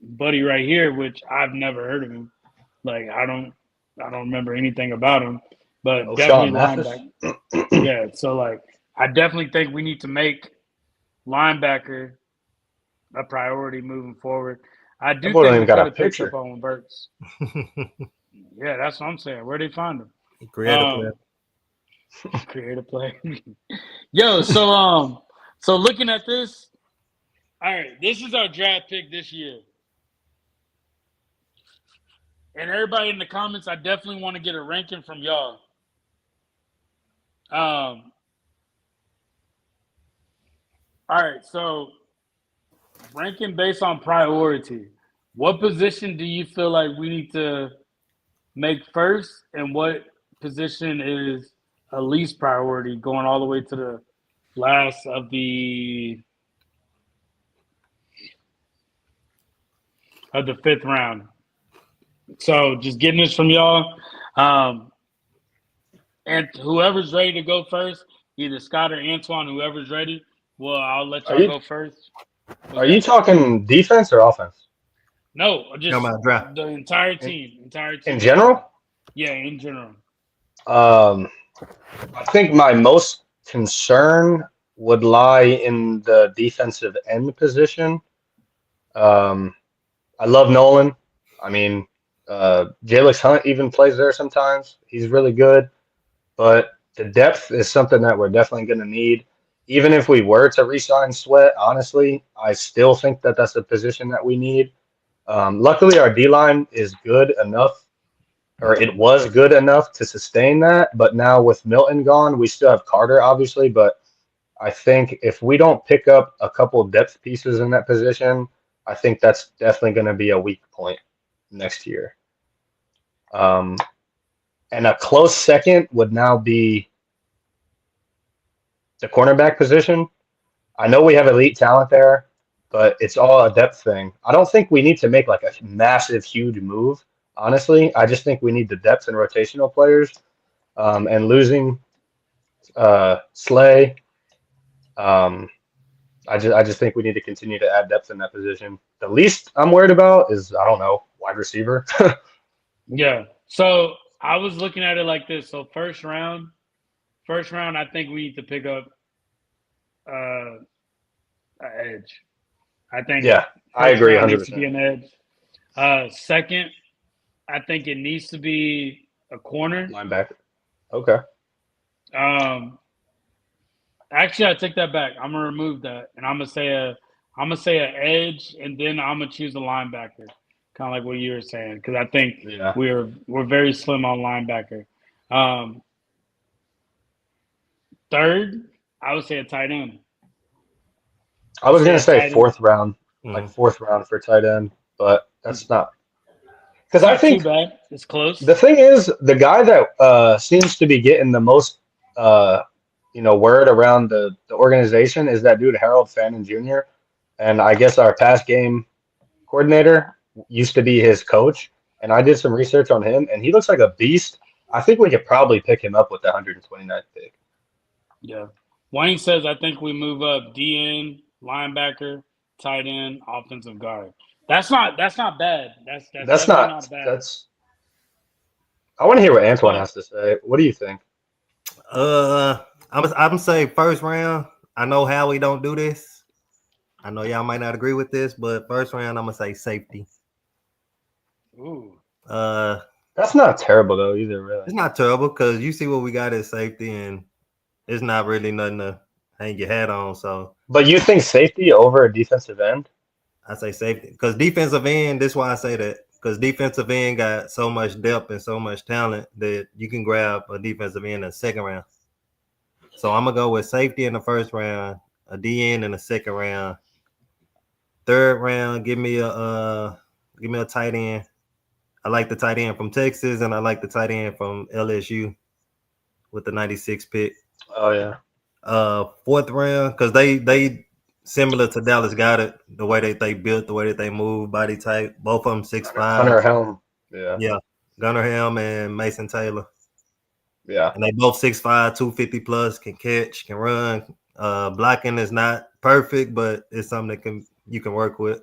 buddy right here, which I've never heard of him. Like I don't remember anything about him, but definitely Sean Mathis. linebacker. Yeah, so like I definitely think we need to make linebacker a priority moving forward. I That do boy don't think even we got could a have picked up picture. on Burks. Yeah, that's what I'm saying. Where they find him? Creative player. Create a play. Yo, so looking at this, all right, this is our draft pick this year. And everybody in the comments, I definitely want to get a ranking from y'all. All right, so ranking based on priority. What position do you feel like we need to make first, and what position is a least priority going all the way to the last of the fifth round? So just getting this from y'all. And whoever's ready to go first, either Scott or Antoine, whoever's ready, well, I'll let y'all go first. Are you talking defense or offense? No, just draft. the entire team. In general? Yeah, in general. I think my most concern would lie in the defensive end position. I love Nolan. I mean, Jalix Hunt even plays there sometimes. He's really good, but the depth is something that we're definitely going to need. Even if we were to re-sign Sweat, honestly, I still think that that's a position that we need. Luckily, our D-line is good enough, or it was good enough to sustain that. But now with Milton gone, we still have Carter, obviously. But I think if we don't pick up a couple depth pieces in that position, I think that's definitely going to be a weak point next year. And a close second would now be the cornerback position. I know we have elite talent there, but it's all a depth thing. I don't think we need to make like a massive, huge move. Honestly, I just think we need the depth and rotational players. And losing Slay, I just think we need to continue to add depth in that position. The least I'm worried about is, I don't know, wide receiver. Yeah. So I was looking at it like this. So first round, I think we need to pick up an edge. I think. Yeah, I agree Needs to be 100%. an edge. Second, I think it needs to be a corner. Linebacker. Okay. Actually, I take that back. I'm gonna remove that, and I'm gonna say an edge, and then I'm gonna choose a linebacker, kind of like what you were saying, because I think we're very slim on linebacker. Third, I would say a tight end. I was gonna say fourth round, like fourth round for tight end, but that's not because I think too bad. It's close. The thing is, the guy that seems to be getting the most word around the organization is that dude Harold Fannin Jr. And I guess our pass game coordinator used to be his coach. And I did some research on him, and he looks like a beast. I think we could probably pick him up with the 129th pick. Yeah. Wayne says, I think we move up DN, linebacker, tight end, offensive guard. That's not bad. That's not bad. I want to hear what Antoine has to say. What do you think? I'm say first round. I know Howie don't do this. I know y'all might not agree with this, but first round I'm gonna say safety. Ooh. That's not terrible though either, really. It's not terrible because you see what we got at safety, and it's not really nothing to hang your hat on. So, but you think safety over a defensive end? I say safety because defensive end. This is why I say that, because defensive end got so much depth and so much talent that you can grab a defensive end in the second round. So I'm gonna go with safety in the first round, a DN in the second round. Third round, give me a tight end. I like the tight end from Texas, and I like the tight end from LSU with the 96 pick. Oh yeah. Fourth round, because they similar to Dallas got it, the way that they built, the way that they move, body type. Both of them 6'5". Gunnar Helm. Yeah. Gunnar Helm and Mason Taylor. Yeah. And they both 6'5", 250 plus, can catch, can run. Blocking is not perfect, but it's something that you can work with.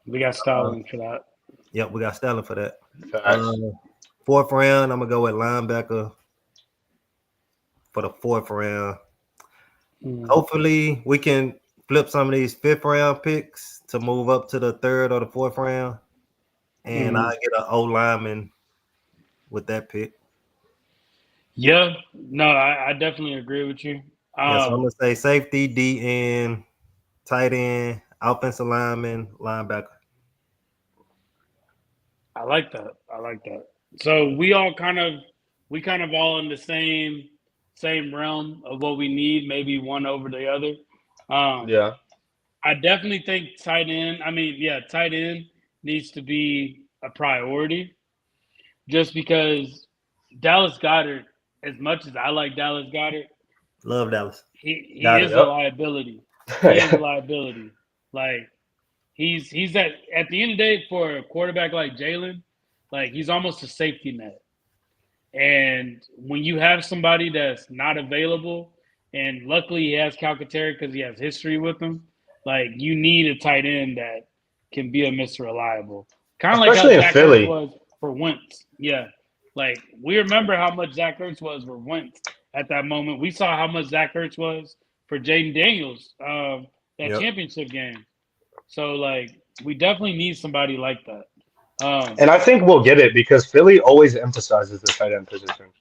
We got Sterling for that. Yep, we got Sterling for that. Facts. 4th round, I'm gonna go with linebacker for the 4th round. Hopefully, we can flip some of these 5th round picks to move up to the 3rd or the 4th round, and I get an O lineman with that pick. Yeah, no, I definitely agree with you. So I'm gonna say safety, D end, tight end, offensive lineman, linebacker. I like that. So we kind of all in the same realm of what we need, maybe one over the other. Yeah. I definitely think tight end needs to be a priority just because Dallas Goedert, as much as I like Dallas Goedert, Love Dallas. he Got is it. a liability. He is a liability. Like he's at the end of the day for a quarterback like Jalen, like he's almost a safety net. And when you have somebody that's not available, and luckily he has Calcaterra because he has history with him, like you need a tight end that can be a Mr. Reliable. Kind of like how Especially in Zach Philly. Ertz was for Wentz. Yeah. Like we remember how much Zach Ertz was for Wentz at that moment. We saw how much Zach Ertz was for Jaden Daniels, that championship game. So like we definitely need somebody like that. And I think we'll get it because Philly always emphasizes the tight end position.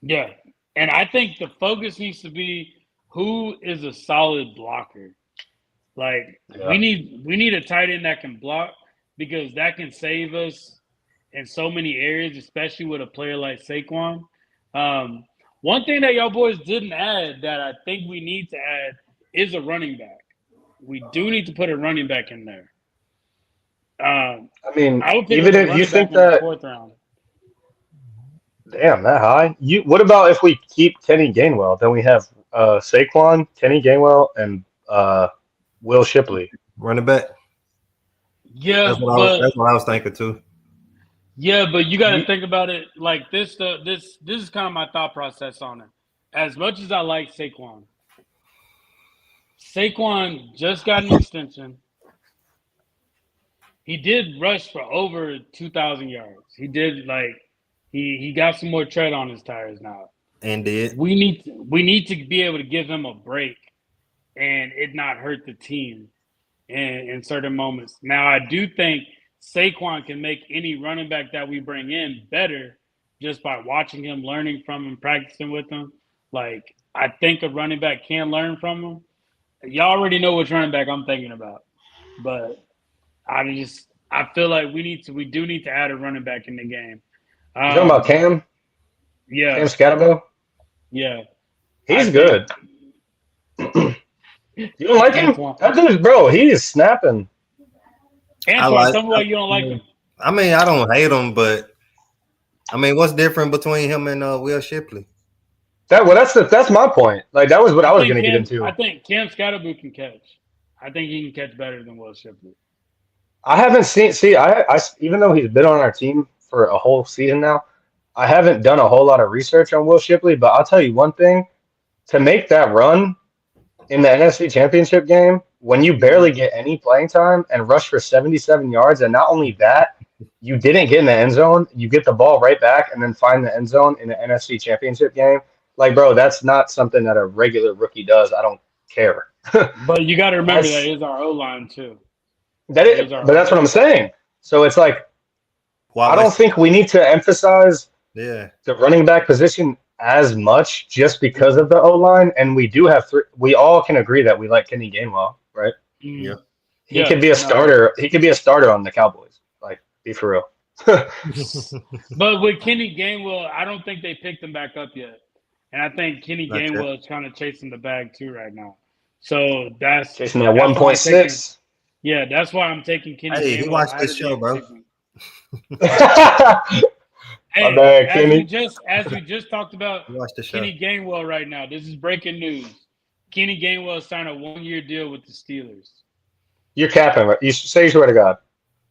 Yeah. And I think the focus needs to be who is a solid blocker. Like we need a tight end that can block because that can save us in so many areas, especially with a player like Saquon. One thing that y'all boys didn't add that I think we need to add is a running back. We do need to put a running back in there. I mean, I would pick even up a if running you think back in the that, 4th round. damn, that high. What about if we keep Kenny Gainwell? Then we have Saquon, Kenny Gainwell, and Will Shipley. Running back. Yeah, that's what I was thinking too. Yeah, but you got to think about it like this. This is kind of my thought process on it. As much as I like Saquon just got an extension. He did rush for over 2,000 yards. He did he got some more tread on his tires now. And did we need to be able to give him a break and it not hurt the team in certain moments. Now I do think Saquon can make any running back that we bring in better just by watching him, learning from him, practicing with him. Like I think a running back can learn from him. Y'all already know which running back I'm thinking about, but I feel like we do need to add a running back in the game. You talking about Cam? Yeah. Cam Scatterbo? Yeah. He's good. You don't like him? That dude, bro, he is snapping. Antoine, tell me why you don't like him. I mean, I don't hate him, but I mean, what's different between him and Will Shipley? That's my point. Like that was what I was going to get into. I think Cam Scatterbo can catch. I think he can catch better than Will Shipley. I haven't seen. I even though he's been on our team for a whole season now, I haven't done a whole lot of research on Will Shipley. But I'll tell you one thing: to make that run in the NFC Championship game, when you barely get any playing time and rush for 77 yards, and not only that, you didn't get in the end zone, you get the ball right back and then find the end zone in the NFC Championship game. Like, bro, that's not something that a regular rookie does. I don't care. But you got to remember that is our O-line too. But that's what I'm saying. So it's like, I don't think we need to emphasize the running back position as much just because of the O-line. And we do have we all can agree that we like Kenny Gainwell, right? Yeah. He could be a starter. He could be a starter on the Cowboys. Like, be for real. But with Kenny Gainwell, I don't think they picked him back up yet. And I think Kenny Gainwell is kind of chasing the bag too right now. So that's chasing that 1.6. Yeah, that's why I'm taking Kenny Gainwell. Hey, he watched this show, bro. Hey, bad, Kenny. as we just talked about Kenny Gainwell right now, this is breaking news. Kenny Gainwell signed a 1-year deal with the Steelers. You're capping, right? You swear to God.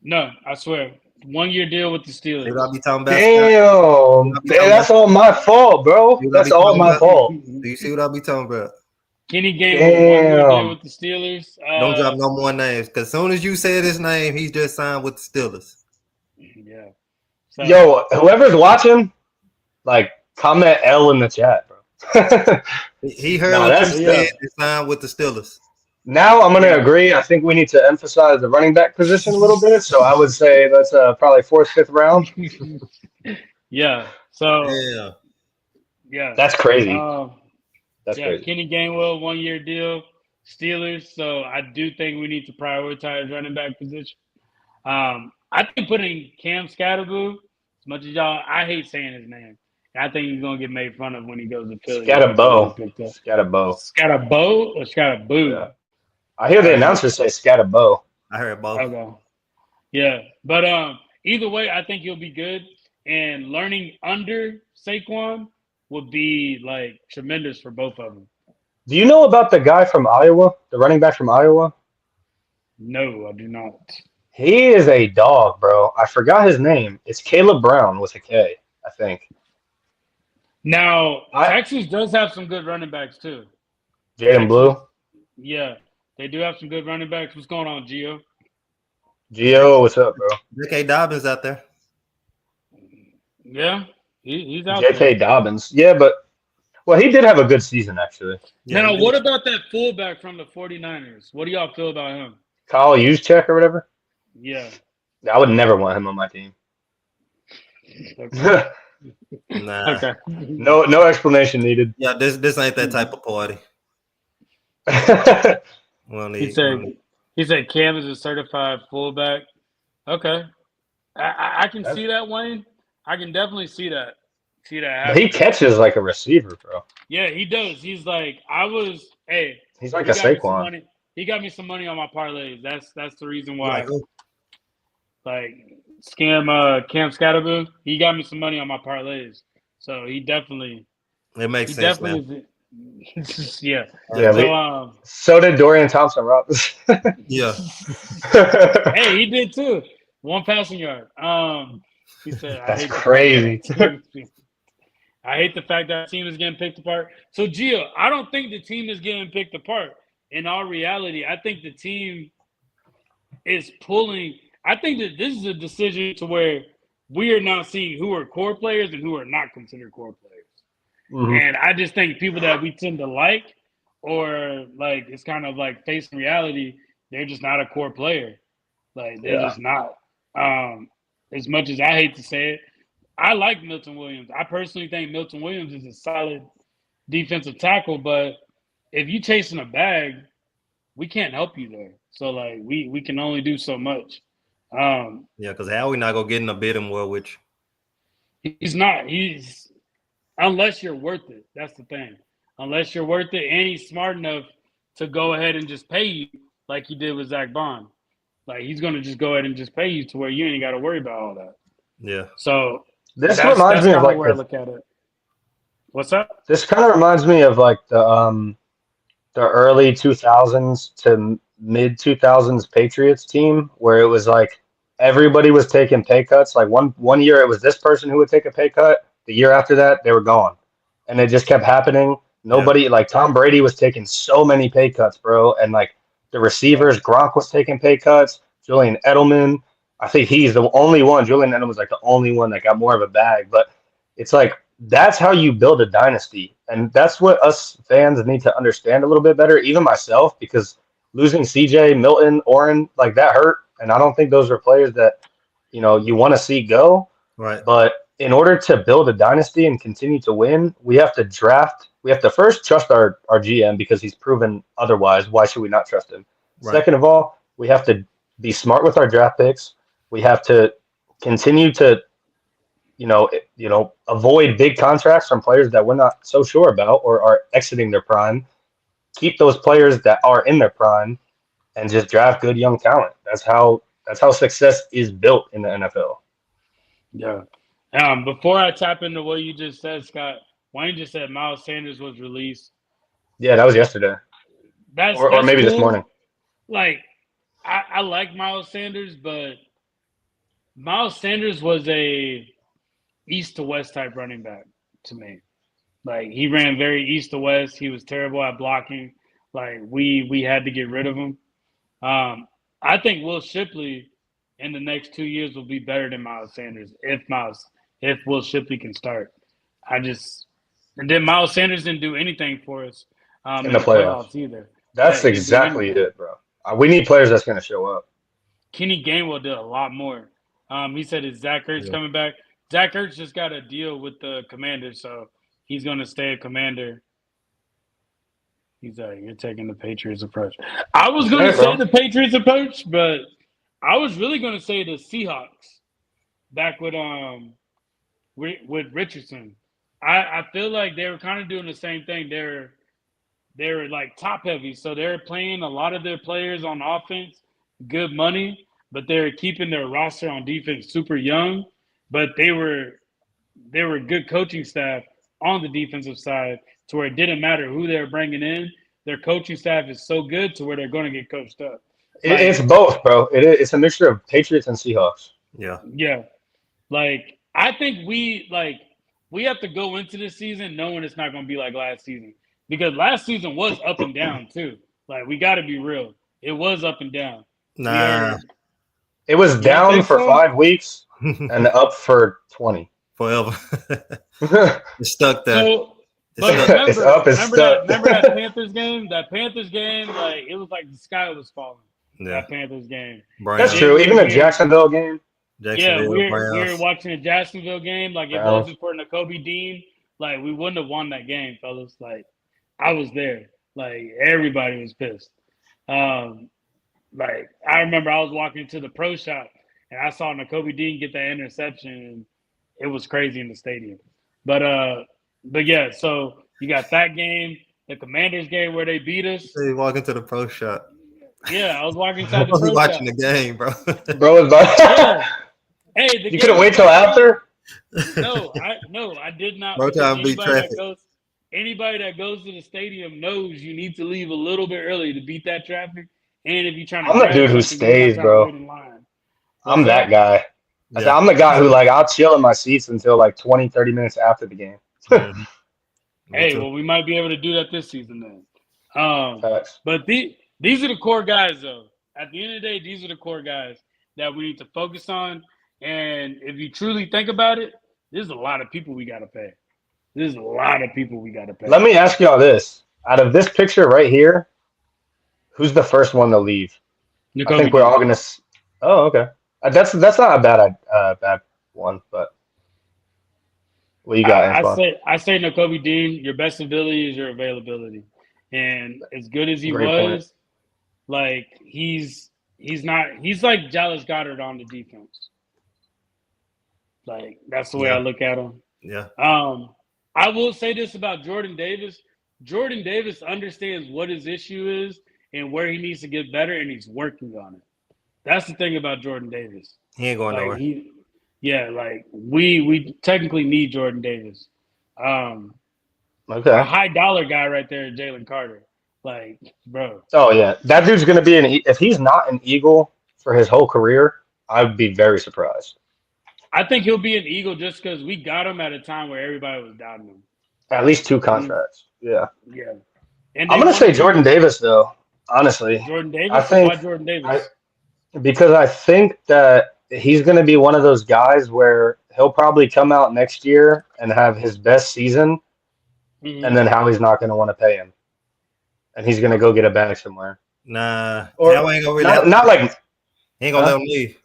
No, I swear. 1-year deal with the Steelers. Damn, that's all my fault, bro. That's all my fault. Do you see what I be talking about? Kenny Gainwell, 1 year deal Damn. with the Steelers. Don't drop no more names, because as soon as you said his name, he's just signed with the Steelers. Yeah. So, Yo, whoever's watching, like, comment L in the chat, bro. He heard No, what you that's said and signed with the Steelers. now I'm gonna agree. I think we need to emphasize the running back position a little bit. So I would say that's probably fourth, fifth round. yeah. So, Yeah. yeah. That's crazy. That's Yeah, crazy. Kenny Gainwell, 1 year deal, Steelers. So I do think we need to prioritize running back position. I think putting Cam Scatterboo, as much as y'all, I hate saying his name. I think he's gonna get made fun of when he goes to Philly. Scatterbo. Scatterbo or Scatterboo? Yeah. I hear the announcers say Scatterbo. I heard both. Okay. Yeah, but either way, I think he'll be good. And learning under Saquon would be like tremendous for both of them. Do you know about the guy from Iowa, the running back from Iowa? No, I do not. He is a dog, bro. I forgot his name. It's Caleb Brown with a K, I think. Now, Texas does have some good running backs too. Jaden Blue. Yeah, they do have some good running backs. What's going on, Gio? Gio, what's up, bro? J.K. Dobbins out there. Yeah, he's out J.K. there. Dobbins. Yeah, but well, he did have a good season actually. Yeah, now, what about that fullback from the 49ers? What do y'all feel about him? Kyle Juszczyk or whatever? Yeah. I would never want him on my team. Okay. Nah. Okay. No explanation needed. Yeah, this ain't that type of party. He said Cam is a certified fullback. Okay. I can see that, Wayne. I can definitely see that. But he catches like a receiver, bro. Yeah, he does. He's like, he's like a Saquon. He got me some money on my parlays. That's the reason why. Cam Scatterboo, he got me some money on my parlays. So he definitely makes sense, man. Yeah. So did Dorian Thompson-Robinson. Yeah. Hey, he did too. 1 passing yard. He said, "That's crazy." I hate the fact that team is getting picked apart. So, Gio, I don't think the team is getting picked apart. In all reality, I think the team is pulling. I think that this is a decision to where we are now seeing who are core players and who are not considered core players. Mm-hmm. And I just think people that we tend to like, or like it's kind of like facing reality, they're just not a core player. Like they're just not. As much as I hate to say it, I like Milton Williams. I personally think Milton Williams is a solid defensive tackle, but if you're chasing a bag, we can't help you there. So like we can only do so much. Yeah, because Howie not gonna get in a bidding war with you. He's not. He's unless you're worth it. That's the thing. Unless you're worth it, and he's smart enough to go ahead and just pay you like he did with Zach Bond. Like he's gonna just go ahead and just pay you to where you ain't got to worry about all that. Yeah. So this reminds me of like where I look at it. What's up? This kind of reminds me of like the early 2000s to mid 2000s Patriots team, where it was like everybody was taking pay cuts. Like one year it was this person who would take a pay cut. The year after that they were gone, and it just kept happening. Nobody like Tom Brady was taking so many pay cuts, bro, and like the receivers, Gronk was taking pay cuts. Julian Edelman, I think he's the only one. Julian Edelman was like the only one that got more of a bag, but it's like that's how you build a dynasty, and that's what us fans need to understand a little bit better. Even myself, because losing CJ, Milton, Oren, like that hurt, and I don't think those are players that you want to see go. Right. But in order to build a dynasty and continue to win, we have to draft. We have to first trust our GM because he's proven otherwise. Why should we not trust him? Right. Second of all, we have to be smart with our draft picks. We have to continue to, avoid big contracts from players that we're not so sure about or are exiting their prime. Keep those players that are in their prime, and just draft good young talent. That's how success is built in the NFL. Yeah. Before I tap into what you just said, Scott, Wayne just said Miles Sanders was released. Yeah, that was yesterday. That's maybe cool. This morning. Like, I like Miles Sanders, but Miles Sanders was a east to west type running back to me. Like, he ran very east to west. He was terrible at blocking. Like we had to get rid of him. I think Will Shipley in the next 2 years will be better than Miles Sanders if Will Shipley can start. And then Miles Sanders didn't do anything for us in in the the playoffs. playoffs either. Yeah, That's he didn't do exactly anything. it, bro. We need players that's going to show up. Kenny Gainwell did a lot more. He said is Zach Ertz Yeah. coming back. Zach Ertz just got a deal with the Commanders, so he's going to stay a Commander. He's you're taking the Patriots approach. I was going to say the Patriots approach, but I was really going to say the Seahawks back with Richardson. I feel like they were kind of doing the same thing. They were like top heavy, so they're playing a lot of their players on offense, good money, but they're keeping their roster on defense super young. But they were good coaching staff on the defensive side to where it didn't matter who they were bringing in. Their coaching staff is so good to where they're going to get coached up. It's both, bro. It's a mixture of Patriots and Seahawks. Yeah. Like I think we have to go into this season knowing it's not going to be like last season because last season was up and down too. Like we got to be real, it was up and down. Nah, it was down for 5 weeks and up for 20 forever. It's stuck there. So, but remember, it's up and stuck. Remember that Panthers game? That Panthers game, like it was like the sky was falling. Yeah. That Panthers game. That's true. Even the Jacksonville game. Yeah, we were watching the Jacksonville game. Like, if it wasn't for Nakobe Dean, like, we wouldn't have won that game, fellas. Like, I was there. Like, everybody was pissed. Like, I remember I was walking to the pro shop, and I saw Nakobe Dean get that interception, and it was crazy in the stadium. But yeah, so you got that game, the Commanders game where they beat us. You walk into the pro shop. Yeah, I was walking inside the pro shop. Watching the game, bro. Bro was about yeah. Hey, you couldn't wait till after? No, I did not. Bro, time beat traffic. Anybody that goes to the stadium knows you need to leave a little bit early to beat that traffic. And if you're trying to, I'm the dude who stays, bro. I'm that guy. Yeah. I'm the guy who I'll chill in my seats until 20, 30 minutes after the game. Hey, well, we might be able to do that this season then. But these are the core guys, though. At the end of the day, these are the core guys that we need to focus on. And if you truly think about it, there's a lot of people we got to pay. Let me ask y'all this. Out of this picture right here, who's the first one to leave? I think we're all going to – oh, okay. That's not a bad one, but what you got, Antoine? I say Nakobe Dean, your best ability is your availability. And as good as he was, he's like Dallas Goedert on the defense. Like, that's the way I look at him. Yeah. I will say this about Jordan Davis. Jordan Davis understands what his issue is and where he needs to get better, and he's working on it. That's the thing about Jordan Davis. He ain't going nowhere. We technically need Jordan Davis. Okay. A high dollar guy right there, Jalen Carter. Bro. Oh yeah, that dude's gonna be if he's not an Eagle for his whole career, I'd be very surprised. I think he'll be an Eagle just because we got him at a time where everybody was doubting him. At least 2 contracts. Yeah. Yeah. And I'm gonna say Jordan Davis though. Honestly, Jordan Davis. I think why Jordan Davis? Because I think that he's going to be one of those guys where he'll probably come out next year and have his best season, and then Howie's not going to want to pay him, and he's going to go get a bag somewhere. Nah, Howie ain't gonna he ain't gonna let him leave.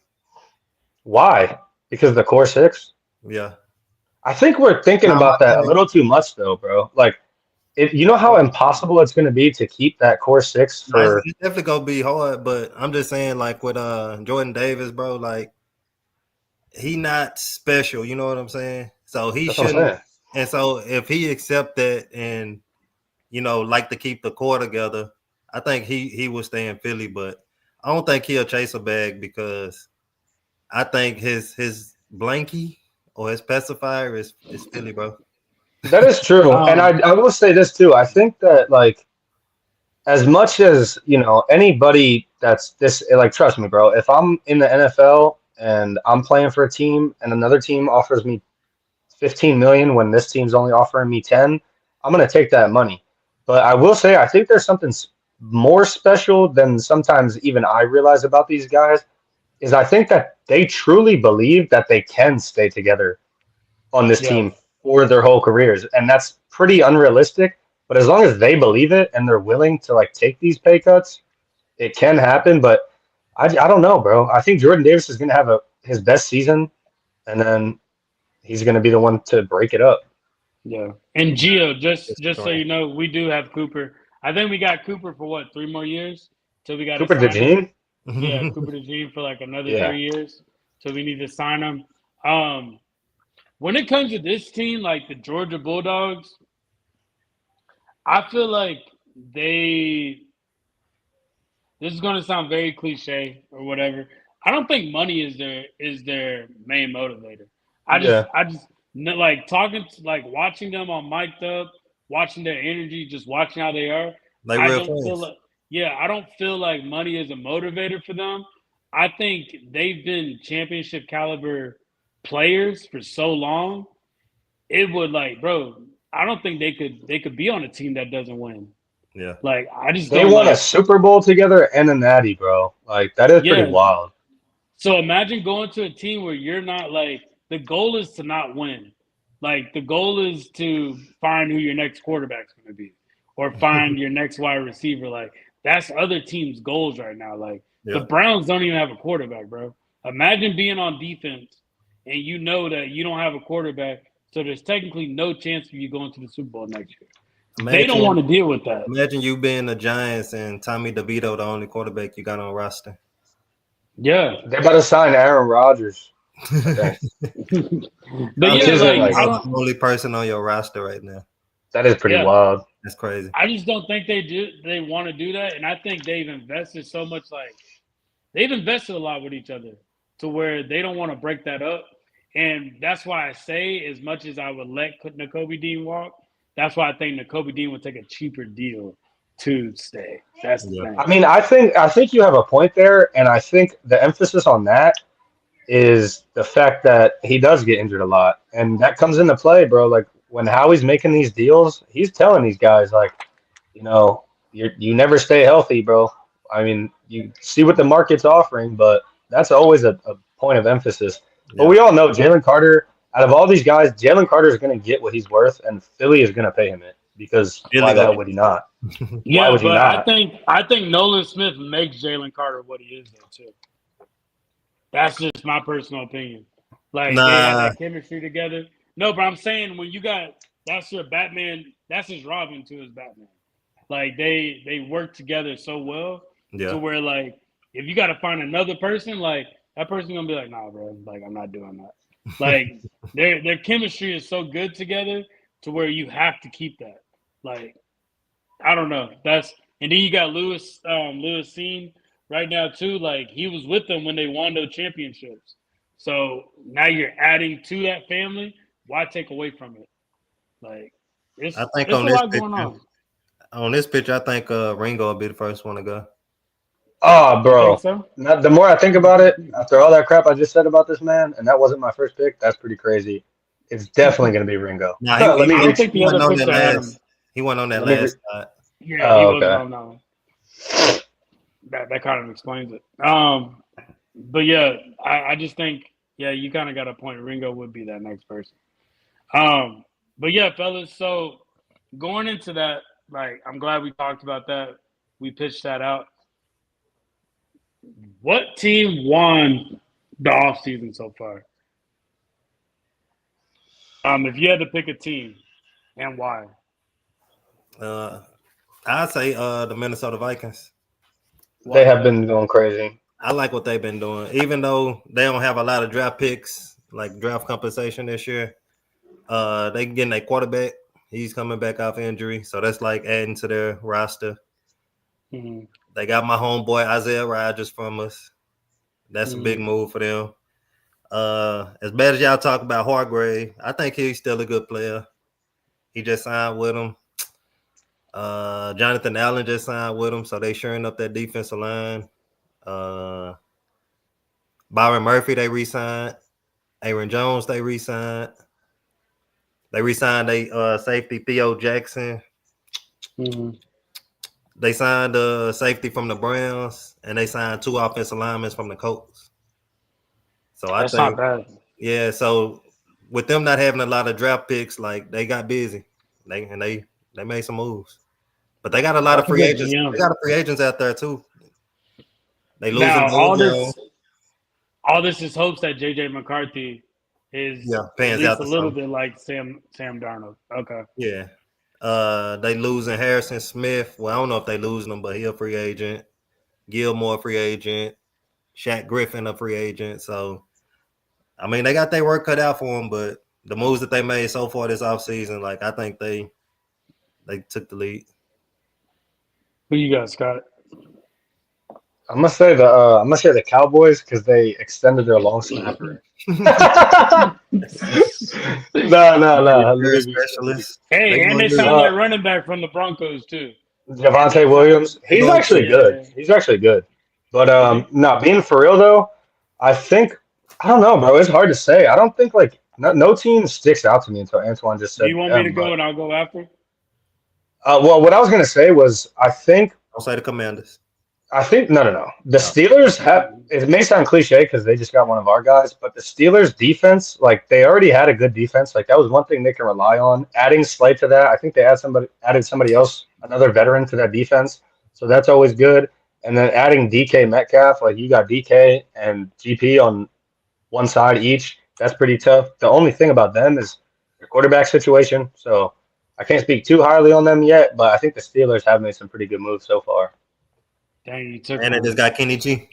Why? Because the core 6. Yeah, I think we're thinking about that a little too much, though, bro. You know how impossible it's going to be to keep that core 6 for. It's definitely going to be hard, but I'm just saying, with Jordan Davis, bro, he not special. You know what I'm saying? So he shouldn't. And so if he accept that and like to keep the core together, I think he will stay in Philly. But I don't think he'll chase a bag because I think his blankie or his pacifier is Philly, bro. That is true. And I will say this too. I think that as much as, anybody that's this, trust me, bro, if I'm in the NFL and I'm playing for a team and another team offers me 15 million when this team's only offering me 10, I'm going to take that money. But I will say, I think there's something more special than sometimes even I realize about these guys is I think that they truly believe that they can stay together on this Yeah, team for their whole careers. And that's pretty unrealistic. But as long as they believe it and they're willing to like take these pay cuts, it can happen. But I don't know, bro. I think Jordan Davis is going to have his best season, and then he's going to be the one to break it up. yeah. And Gio, It's just so three. you know, we do have Cooper. I think we got Cooper for what, 3 more years till we got to Cooper sign him. DeJean? Yeah, Cooper DeJean for like another Yeah. 3 years till we need to sign him. Um, when it comes to this team, like the Georgia Bulldogs, I feel like they. This is going to sound very cliche or whatever. I don't think money is their main motivator. Yeah. I just like talking to, like watching them on mic'd up, watching their energy, just watching how they are. They I real don't feel friends. like I don't feel like money is a motivator for them. I think they've been championship caliber players for so long. It would like, bro. I don't think they could be on a team that doesn't win. Yeah. Like I just They don't won a like. Super Bowl together and a Natty, bro. Like that is pretty Yeah, wild. so imagine going to a team where you're not like the goal is to not win. Like the goal is to find who your next quarterback's going to be or find your next wide receiver. Like that's other teams' goals right now. Like the Yeah. Browns don't even have a quarterback, bro. Imagine being on defense and you know that you don't have a quarterback, so there's technically no chance of you going to the Super Bowl next year. They don't want Imagine to deal with that. imagine you being the Giants and Tommy DeVito the only quarterback you got on roster. Yeah. They're about to sign Aaron Rodgers, I think. But Tommy Which yeah, isn't like like I DeVito don't the only person on your roster right now. that is pretty yeah. wild. That's crazy. I just don't think they do. They want to do that, and I think they've invested so much. Like they've invested a lot with each other to where they don't want to break that up, and that's why I say, as much as I would let N'Kobe Dean walk, that's why I think N'Kobe Dean would take a cheaper deal to stay. That's the Yeah. thing. I mean, I think you have a point there, and I think the emphasis on that is the fact that he does get injured a lot, and that comes into play, bro. Like when Howie's making these deals, he's telling these guys like, you never stay healthy, bro. I mean, you see what the market's offering, but that's always a point of emphasis. But Yeah. we all know Jalen Carter. Out of all these guys, Jalen Carter is going to get what he's worth, and Philly is going to pay him it because why Billy the go. hell would he not? Why Yeah, would he but not? I think Nolan Smith makes Jalen Carter what he is though too. That's just my personal opinion. Like they had Nah. that chemistry together. No, but I'm saying when you got that's your Batman, that's his Robin to his Batman. Like they work together so well to Yeah. where like if you got to find another person, like that person's gonna be like, nah, bro, like I'm not doing that. Like their chemistry is so good together to where you have to keep that. Like I don't know. That's and then you got Lewis Seen right now too. Like he was with them when they won those championships. So now you're adding to that family. Why take away from it? Like I think it's on a this lot going picture, on. I think Ringo will be the first one to go. Oh, You think bro. so? Now, the more I think about it, after all that crap I just said about this man, and that wasn't my first pick, that's pretty crazy. It's definitely going to be Ringo. Nah, Let me I don't reach. think he the other wasn't on picks that are Adam. last. He wasn't on that Let me. last side. Yeah, he Oh, wasn't okay. on that one. That kind of explains it. But yeah, I just think yeah, you kind of got a point. Ringo would be that next person. Um, but yeah, fellas. So going into that, like, I'm glad we talked about that. We pitched that out. What team won the offseason so far? If you had to pick a team and why? Uh, I'd say the Minnesota Vikings. They Why is have that? been going crazy. I like what they've been doing, even though they don't have a lot of draft picks, like draft compensation this year. They getting a quarterback. He's coming back off injury, so that's like adding to their roster. Mm-hmm. They got my homeboy Isaiah Rodgers from us. That's a big Mm-hmm. move for them. As bad as y'all talk about Hargrave, I think he's still a good player. He just signed with him. Jonathan Allen just signed with him, so they shoring up that defensive line. Uh, Byron Murphy they re-signed. Aaron Jones they re-signed. They re-signed a safety Theo Jackson. Mm-hmm. They signed a safety from the Browns, and they signed 2 offensive linemen from the Colts. So I That's not think, bad. yeah. So with them not having a lot of draft picks, like they got busy, they made some moves, but they got a lot of That's a free good agents. They GM. got free agents out there too. They losing Now, Bill Jones. all this is hopes that JJ McCarthy is Yeah, at pans least out a to little some. bit like Sam Darnold. Okay. Yeah. They losing Harrison Smith. Well, I don't know if they losing him, but he a free agent. Gilmore free agent. Shaq Griffin a free agent. So I mean, they got their work cut out for them, but the moves that they made so far this offseason, like I think they took the lead. Who you got, Scott? I'm gonna say the Cowboys because they extended their long snapper. No. Let Very me be silly. specialist. They Hey, and gonna they do signed it. that running back from the Broncos too. Javante Williams. They He's going actually to. good. Yeah. He's actually good. But Really? no, being for real though, I think I don't know, bro. It's hard to say. I don't think like no team sticks out to me until Antoine just Do said you want me to them. go But and I'll go after? well, what I was gonna say was I'll say the Commanders. I think no. The No. Steelers have. It may sound cliche because they just got one of our guys, but the Steelers' defense, like they already had a good defense. Like that was one thing they can rely on. Adding Slate to that, I think they added somebody else, another veteran to that defense. So that's always good. And then adding DK Metcalf, like you got DK and GP on one side each. That's pretty tough. The only thing about them is their quarterback situation. So I can't speak too highly on them yet, but I think the Steelers have made some pretty good moves so far. Dang, you took And they mine. just got Kenny G.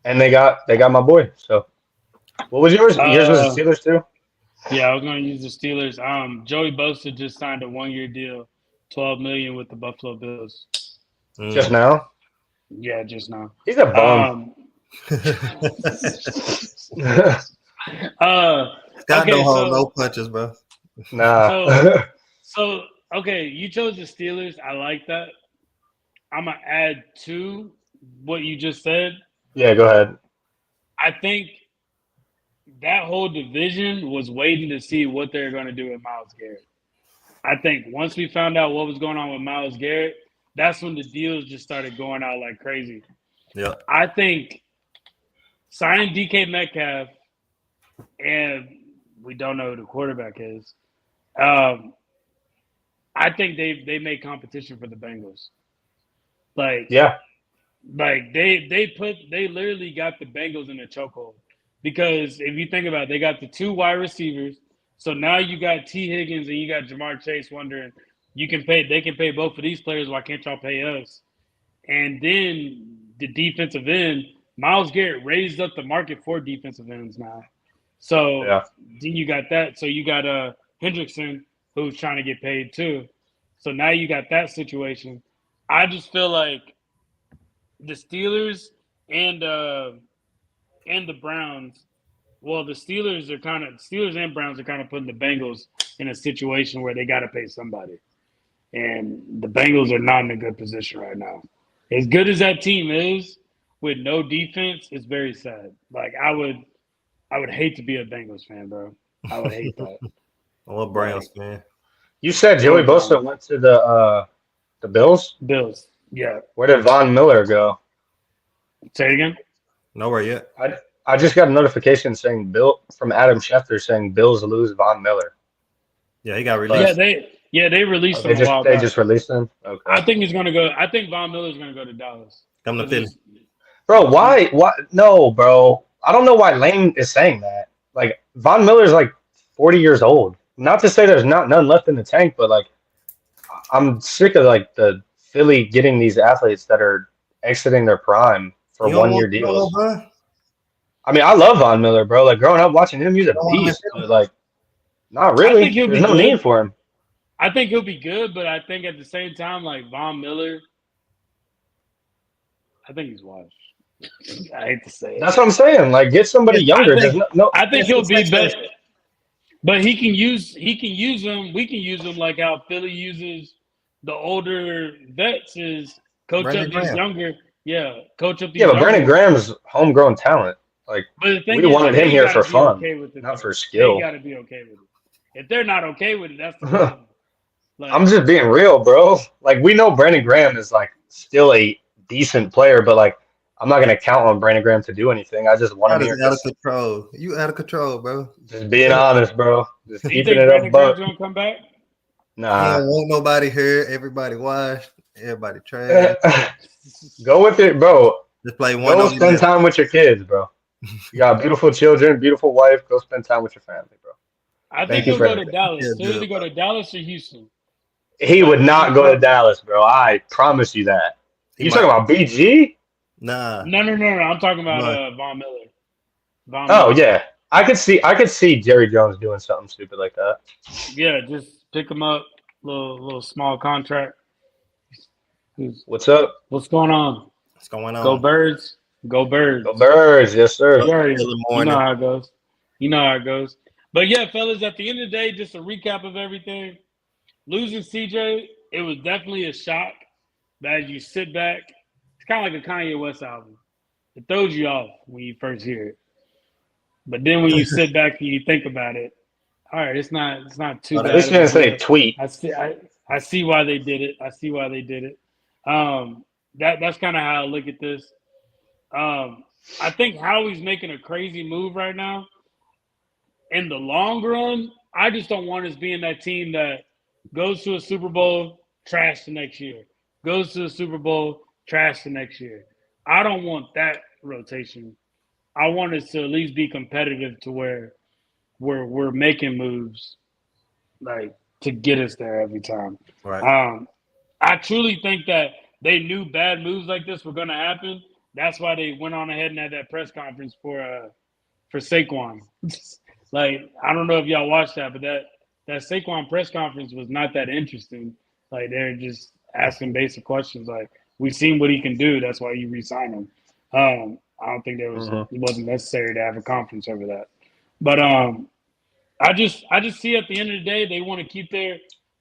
And they got my boy. So what was yours? Yours was the Steelers too? Yeah, I was going to use the Steelers. Joey Bosa just signed a 1-year deal, $12 million with the Buffalo Bills. Just now? Yeah, just now. He's a bum. Scott Okay, don't hold so no punches, bro. Nah. so okay, you chose the Steelers. I like that. I'm gonna add to what you just said. Yeah, go ahead. I think that whole division was waiting to see what they're going to do with Myles Garrett. I think once we found out what was going on with Myles Garrett, that's when the deals just started going out like crazy. Yeah. I think signing DK Metcalf, and we don't know who the quarterback is. I think they make competition for the Bengals. Yeah. Like they literally got the Bengals in a chokehold. Because if you think about it, they got the 2 wide receivers. So now you got T. Higgins and you got Jamar Chase wondering, they can pay both of these players, why can't y'all pay us? And then the defensive end, Myles Garrett raised up the market for defensive ends now. So Yeah. then you got that. So you got Hendrickson, who's trying to get paid too. So now you got that situation. I just feel like the Steelers and the Browns. Well, the Steelers and Browns are kind of putting the Bengals in a situation where they got to pay somebody, and the Bengals are not in a good position right now. As good as that team is, with no defense, it's very sad. Like I would hate to be a Bengals fan, bro. I would hate that. I'm a Browns fan. You said Joey Or Browns. Bosa went to the Bills? Bills. Yeah. Where did Von Miller go? Say it again. Nowhere yet. I just got a notification saying from Adam Schefter saying Bills lose Von Miller. Yeah, he got But- released. They released him they a while they back. just released him? Okay. I think he's gonna go. I think Von Miller's gonna go to Dallas. Come to Philly. Bro, why? No, bro. I don't know why Lane is saying that. Like, Von Miller's like 40 years old. Not to say there's none left in the tank, but like, I'm sick of like the Philly getting these athletes that are exiting their prime for You don't 1 year want Melo, deals. bro? I mean, I love Von Miller, bro. Like growing up watching him, he's a don't want him in beast. Philly? But like, not really. think he'll There's be no good. need for him. I think he'll be good, but I think at the same time, like Von Miller, I think he's washed. I hate to say it. That's what I'm saying. Like, get somebody younger. There's no. I think he'll be better. better. But he can use them. We can use them like how Philly uses the older vets is coach Brandon up these Graham. younger. Yeah, coach up these Yeah, but younger. Brandon Graham's homegrown talent. Like, But the thing we is, wanted him they here gotta for be fun, okay with it, not though. for skill. They got to be okay with it. If they're not okay with it, that's the problem. Like, I'm just being real, bro. Like we know Brandon Graham is like still a decent player, but like I'm not gonna count on Brandon Graham to do anything. I just want him That here is out of just control. You out of control, bro. being honest, bro. Just you keeping think it up, Brandon Graham's but gonna come back? He nah. don't want nobody here. Everybody washed. Everybody trash. Go with it, bro. Just play one Go on the spend left. time with your kids, bro. You got beautiful children, beautiful wife. Go spend time with your family, bro. I think Thank you he'll for go to everything. Dallas. Feel He'll either good, go bro. to Dallas or Houston. He Like would when not he go to first, Dallas, bro. I promise you that. He You talking might. about BG? Nah. no. I'm talking about Might. Von Miller. Von Oh Miller. yeah. I could see Jerry Jones doing something stupid like that. Yeah, just pick him up. Little small contract. What's up? What's going on? What's going Go on? Birds. Go Go Birds. Birds, yes sir. Early You know morning. how it goes. You know how it goes. But yeah, fellas, at the end of the day, just a recap of everything. Losing CJ, it was definitely a shock. But as you sit back, it's kind of like a Kanye West album. It throws you off when you first hear it. But then when you sit back and you think about it, all right, it's not too Oh, At that, bad least you of a didn't say deal. tweet. I see why they did it. I see why they did it. That's kind of how I look at this. I think Howie's making a crazy move right now. In the long run, I just don't want us being that team that goes to a Super Bowl, trash the next year. Goes to a Super Bowl, trash the next year. I don't want that rotation. I want us to at least be competitive to where we're making moves like to get us there every time. right. I truly think that they knew bad moves like this were going to happen. That's why they went on ahead and had that press conference for Saquon. Like I don't know if y'all watched that, but that Saquon press conference was not that interesting. Like they're just asking basic questions. Like we've seen what he can do. That's why you re-sign him. I don't think Mm-hmm. it wasn't necessary to have a conference over that. But I just see at the end of the day they want to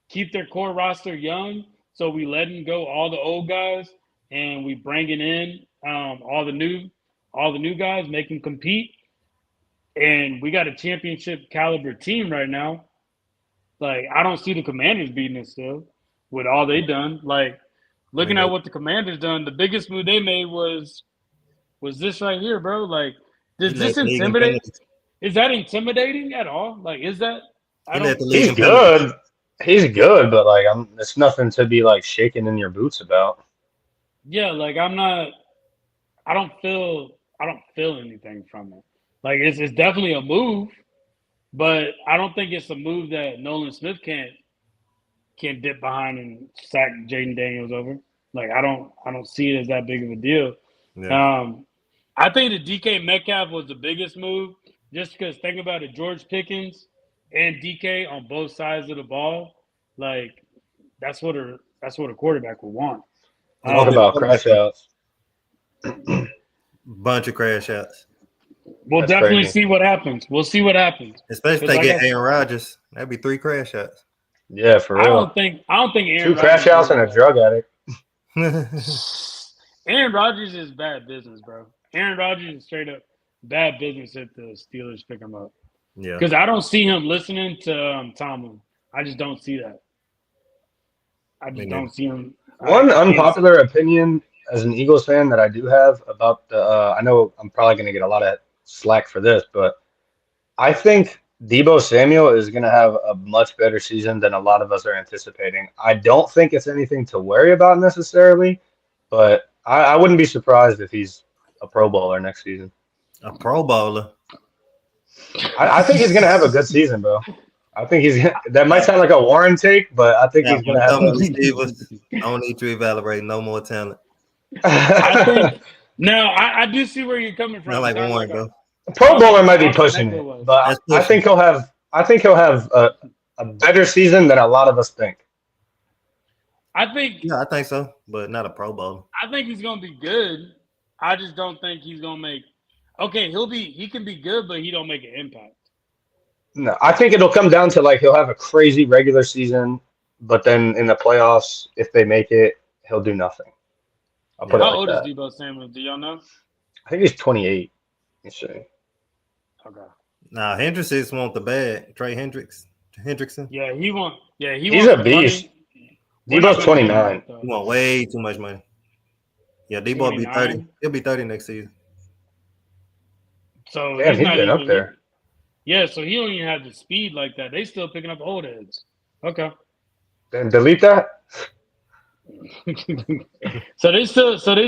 keep their core roster young. So we letting go all the old guys and we bringing in all the new guys, make them compete. And we got a championship caliber team right now. Like I don't see the Commanders beating us still with all they done. Like I mean, looking at what the Commanders done, the biggest move they made was this right here, bro. Like he does led this the league in intimidate? penalties. Is that intimidating at all? Like is that? I He led don't. the league He's in penalties. good. He's good, but like it's nothing to be like shaking in your boots about. Yeah, like I'm not. I don't feel anything from it. Like it's definitely a move, but I don't think it's a move that Nolan Smith can't dip behind and sack Jaden Daniels over. Like I don't see it as that big of a deal. Yeah. Um, I think the DK Metcalf was the biggest move, just because think about it, George Pickens and DK on both sides of the ball, like that's what a quarterback would want. He Talk gonna get Um, about punished crash for a outs. bunch of crash outs. we'll That's definitely crazy. see what happens. We'll see what happens. Especially if Because they like get Aaron Rodgers. That'd be 3 crash outs. Yeah, for I real. don't think I don't think Two Aaron crash Rodgers outs and is a drug addict. Aaron Rodgers is bad business, bro. Aaron Rodgers is straight up bad business if the Steelers pick him up. Yeah. Because I don't see him listening to Tomlin. I just don't see that. I Me just neither. don't see him. One I can't see. unpopular opinion as an Eagles fan that I do have about the I know I'm probably going to get a lot of slack for this, but I think Debo Samuel is going to have a much better season than a lot of us are anticipating. I don't think it's anything to worry about necessarily, but I wouldn't be surprised if he's a Pro Bowler next season. A Pro Bowler. I think he's going to have a good season, bro. I think that might Got, sound like a Warren take, but I think got he's going to have upcoming a. receivers. I don't need to evaluate no more talent. I think now I do see where you're coming Not from. like Kind of Warren, like bro. Pro like Bowler how might be Austin pushing Eckler it, was. but That's I pushing. think he'll have a better season than a lot of us think. I think Yeah, I think so, but not a Pro Bowler. I think he's gonna be good. I just don't think he's gonna make. Okay, he can be good, but he don't make an impact. No, I think it'll come down to like he'll have a crazy regular season, but then in the playoffs, if they make it, he'll do nothing. I'll put it How like old is that. Debo Samuel? Do y'all know? I think he's 28. Let's see. Okay. Now Hendricks wants the bag. Trey Hendricks. Hendrickson. Yeah, he wants. Yeah, he He's wants a some beast. money. We're not Debo's gonna give him 29. that He though. want way too much money. Yeah, Debo will be 30. 29. He'll be 30 next season. So Damn, he's he's not getting up even. there. Yeah, so he don't even have the speed like that. They still picking up old heads. Okay. Then delete that. so they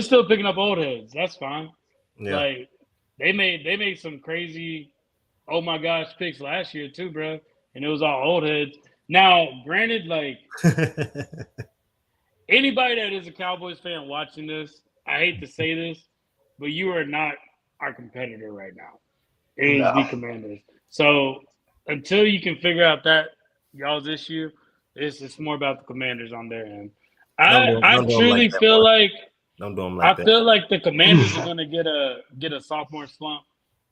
still picking up old heads. That's fine. Yeah. Like they made some crazy oh my gosh picks last year too, bro. And it was all old heads. Now, granted, like anybody that is a Cowboys fan watching this, I hate to say this, but you are not our competitor right now. It is the No. Commanders. So until you can figure out that y'all's issue, it's more about the Commanders on their end. I don't do him like truly that, feel boy. like Don't do him I like that. feel like the Commanders are gonna get a sophomore slump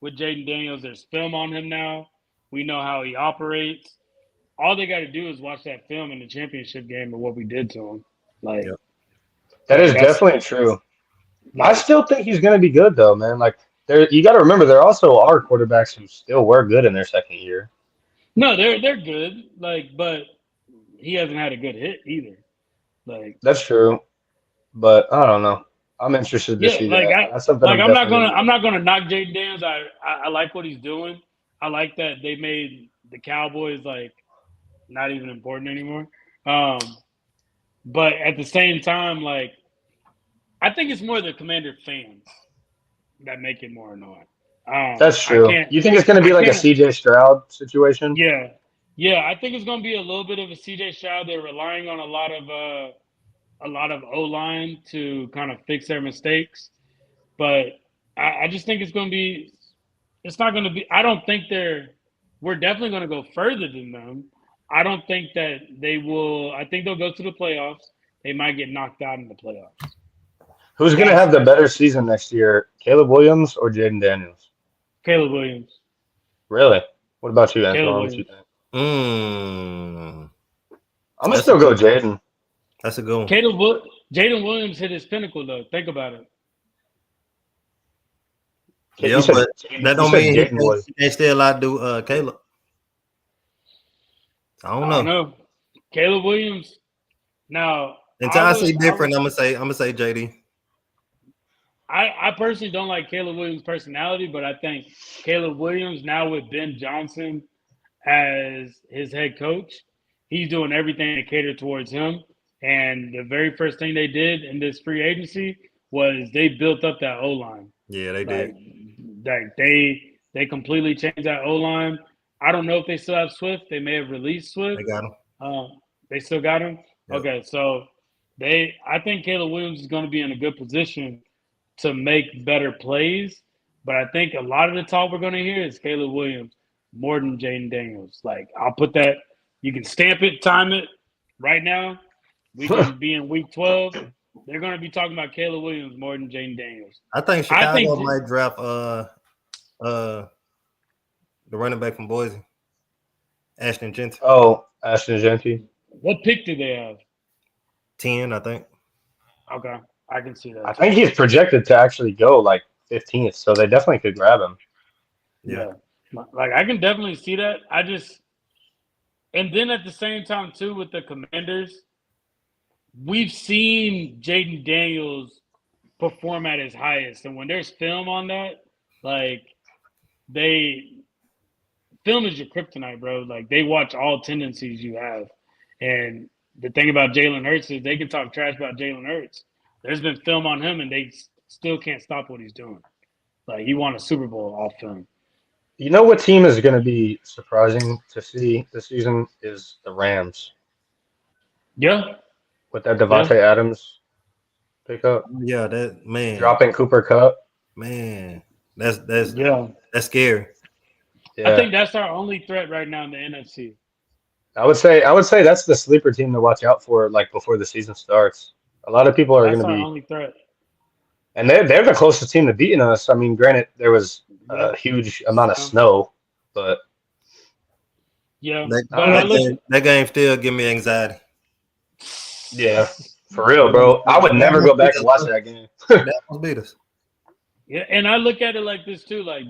with Jaden Daniels. There's film on him now. We know how he operates. All they got to do is watch that film in the championship game of what we did to him. Like, Yeah. That is that's definitely true. I like, still think he's going to be good, though, man. Like, you got to remember, there also are quarterbacks who still were good in their second year. no, they're good. Like, but he hasn't had a good hit either. Like, That's true. But I don't know. I'm interested to yeah, see like that. That's something I'm I'm not definitely gonna going to I'm look not at. gonna knock Jaden Daniels. I like what he's doing. I like that they made the Cowboys like not even important anymore. Um, but at the same time, like I think it's more the Commander fans that make it more annoying. That's I true. can't You think it's going to I be like a can't CJ Stroud situation? yeah. Yeah, I think it's gonna be a little bit of a CJ Stroud. They're relying on a lot of O line to kind of fix their mistakes. But I just think it's gonna be it's not gonna be I don't think we're definitely gonna go further than them. I don't think that they will I think they'll go to the playoffs. They might get knocked out in the playoffs. Who's going to That's have the better season next year, Caleb Williams or Jaden Daniels? Caleb Williams. Really? What about you, Caleb Antoine? What you Williams. think? Mm, I'm going to that's a still go good. Jaden. That's a good one. Jaden Williams hit his pinnacle though. Think about it. You Yeah, said but that you don't said mean Jaden was. he can't still outdo Caleb. I don't I don't know. know. Caleb Williams. Now Until I see different, I'm gonna say JD. I personally don't like Caleb Williams' personality, but I think Caleb Williams now with Ben Johnson as his head coach, he's doing everything to cater towards him. And the very first thing they did in this free agency was they built up that O line. Yeah, they Like, did. they completely changed that O line. I don't know if they still have Swift. They may have released They Swift. got him. They still got him. Yep. Okay, so I think Caleb Williams is going to be in a good position to make better plays. But I think a lot of the talk we're going to hear is Caleb Williams more than Jaden Daniels. Like, I'll put that, you can stamp it, time it right now. We can be in week 12. They're going to be talking about Caleb Williams more than Jaden Daniels. I think I Chicago think, might draft the running back from Boise, Ashton Jensen. Oh, Ashton Genty. what pick do they have? 10, I think. Okay, I can see I that. think he's projected to actually go like 15th, so they definitely could grab him. Yeah. Like, I can definitely see that. And then at the same time, too, with the Commanders, we've seen Jaden Daniels perform at his highest. And when there's film on that, like, film is your kryptonite, bro. Like, they watch all tendencies you have. And the thing about Jalen Hurts is they can talk trash about Jalen Hurts. There's been film on him, and they still can't stop what he's doing. Like, he won a Super Bowl off film. You know what team is going to be surprising to see this season is the Rams Yeah. with that Devontae Adams pickup, Yeah, that man. dropping Cooper Cup. Man, that's Yeah. scary. Yeah, I think that's our only threat right now in the NFC. I would say that's the sleeper team to watch out for, like before the season starts. A lot of people are going That's to our be, only threat. and they're the closest team to beating us. I mean, granted, there was Yeah. a huge amount of snow, but Yeah. That, But I look that game still give me anxiety. yeah, for real, bro. I would never go back and watch that game. That almost beat us. Yeah, and I look at it like this too. Like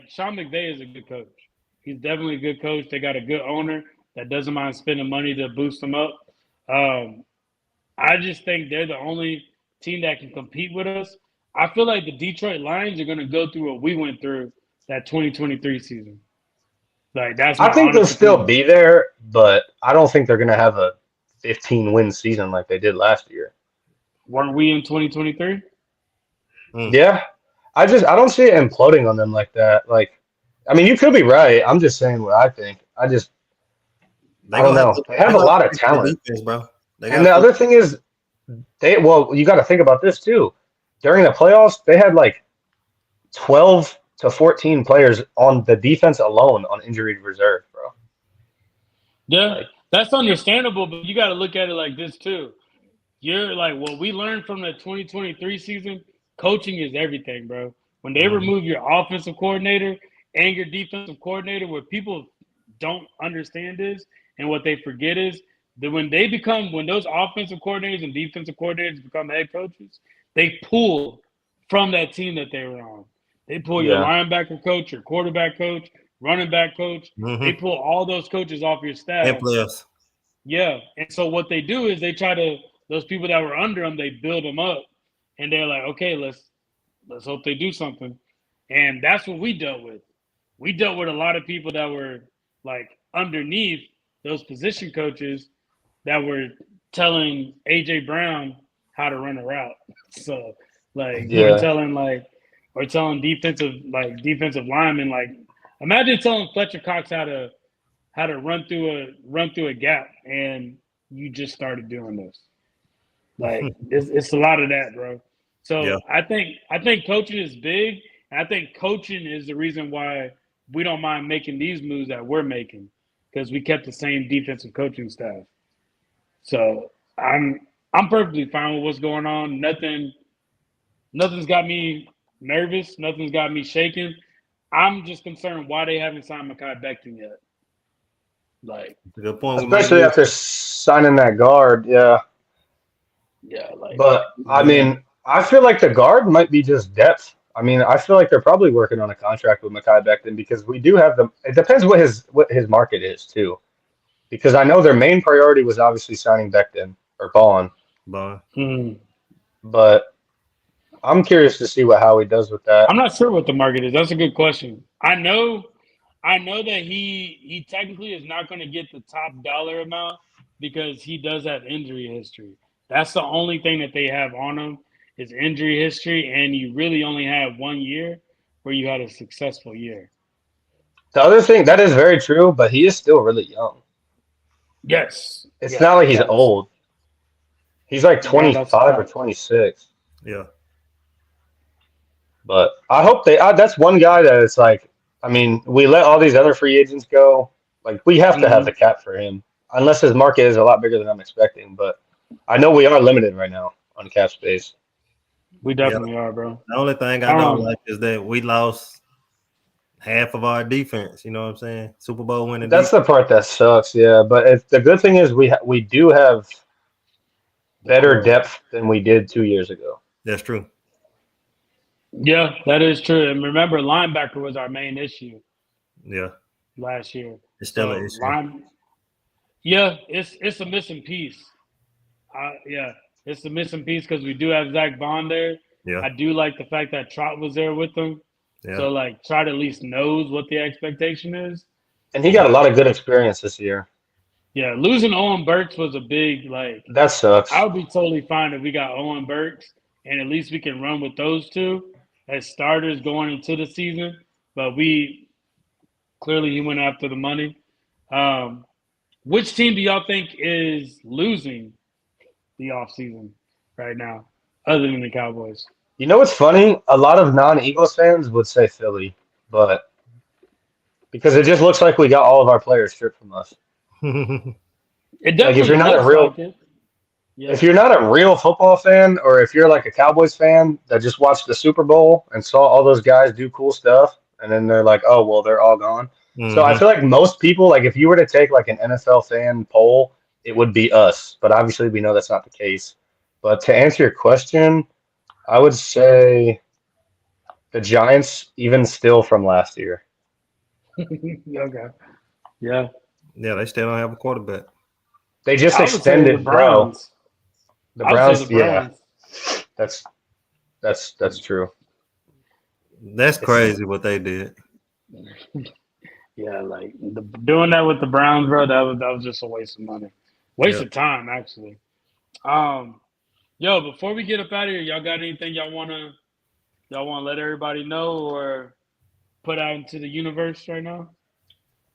Sean McVay is a good coach. He's definitely a good coach. They got a good owner that doesn't mind spending money to boost them up. Um, I just think they're the only team that can compete with us. I feel like the Detroit Lions are going to go through what we went through that 2023 season. Like, that's my I think they'll honest still opinion. be there, but I don't think they're going to have a 15-win season like they did last year. Weren't we in 2023? Yeah, I don't see it imploding on them like that. Like, I mean, you could be right. I'm just saying what I think. They I don't gonna have know. to, They they have a gonna have lot to of fix their talent, defense, bro. They and gotta the fix. other thing is you got to think about this too. During the playoffs, they had like 12 to 14 players on the defense alone on injured reserve, bro. Yeah, Like, that's understandable, but you got to look at it like this too. You're like, what we learned from the 2023 season, coaching is everything, bro. When they Mhm. remove your offensive coordinator and your defensive coordinator, what people don't understand is, and what they forget is that when those offensive coordinators and defensive coordinators become head coaches, they pull from that team that they were on. They pull your yeah, linebacker coach, your quarterback coach, running back coach. They Mhm. pull all those coaches off your And staff. players. Yeah, and so what they do is they try to those people that were under them, they build them up, and they're like, okay, let's hope they do something, and that's what we dealt with. We dealt with a lot of people that were like underneath those position coaches that were telling AJ Brown how to run a route. So like yeah. we're telling defensive linemen like imagine telling Fletcher Cox how to run through a gap, and you just started doing this. Like it's a lot of that, bro. Yeah. So I think coaching is big. And I think coaching is the reason why we don't mind making these moves that we're making because we kept the same defensive coaching staff. So I'm perfectly fine with what's going on. Nothing's got me nervous. Nothing's got me shaking. I'm just concerned why they haven't signed Mekhi Becton yet. Like, It's a good point. We might Especially need. after signing that guard, yeah. yeah, like But I Yeah. mean, I feel like the guard might be just depth. I mean, I feel like they're probably working on a contract with Mekhi Becton because we do have them. It depends what his market is too. Because I know their main priority was obviously signing Becton or Ballin, Bond. mm, but I'm curious to see what Howie does with that. I'm not sure what the market is. That's a good question. I know that he technically is not going to get the top dollar amount because he does have injury history. That's the only thing that they have on him is injury history, and you really only have 1 year where you had a successful year. The other thing that is very true, but he is still really young. Yes, It's yeah, not like he's that's old. He's like no, that's a 25 or fact. 26. Yeah. But I hope that's one guy that it's like, I mean, we let all these other free agents go. Like, we have to have the Hmm. cap for him, unless his market is a lot bigger than I'm expecting. But I know we are limited right now on cap space. We Yeah. definitely are, bro. The only thing I don't Um, like is that we lost half of our defense. You know what I'm saying? Super Bowl winning That's defense. the part that sucks, yeah. But the good thing is we do have the better core. depth than we did 2 years ago. That's true. Yeah, that is true. And remember, linebacker was our main issue Yeah. last year. It's still an So issue. yeah, it's a missing piece. Yeah, it's a missing piece because we do have Zach Bond there. Yeah. I do like the fact that Trot was there with them. Yeah. So like Trot at least knows what the expectation is. And he got a But lot of good experience this year. yeah, losing Owen Burks was a big like. That I sucks. would be totally fine if we got Owen Burks and at least we can run with those two as starters going into the season. But we clearly he went after the money. Um, which team do y'all think is losing the offseason right now, other than the Cowboys? You know what's funny? A lot of non-Eagles fans would say Philly, but because it just looks like we got all of our players stripped from us. It Like definitely looks like it. Yeah. if you're not a real football fan, or if you're like a Cowboys fan that just watched the Super Bowl and saw all those guys do cool stuff, and then they're like, oh well, they're all gone. So I Hmm. feel like most people, like if you were to take like an NFL fan poll, it would be us. But obviously we know that's not the case. But to answer your question, I would say the Giants, even still from last year. Okay. Yeah. Yeah, they still don't have a quarterback. They just I would say the extended, bro. Browns. The I would say the Browns, yeah, Browns. that's true. That's It's crazy what they did. Yeah, like doing that with the Browns, bro. That was just a waste of money, waste Yeah. of time, actually. Um, Yo, before we get up out of here, y'all got anything y'all wanna let everybody know or put out into the universe right now?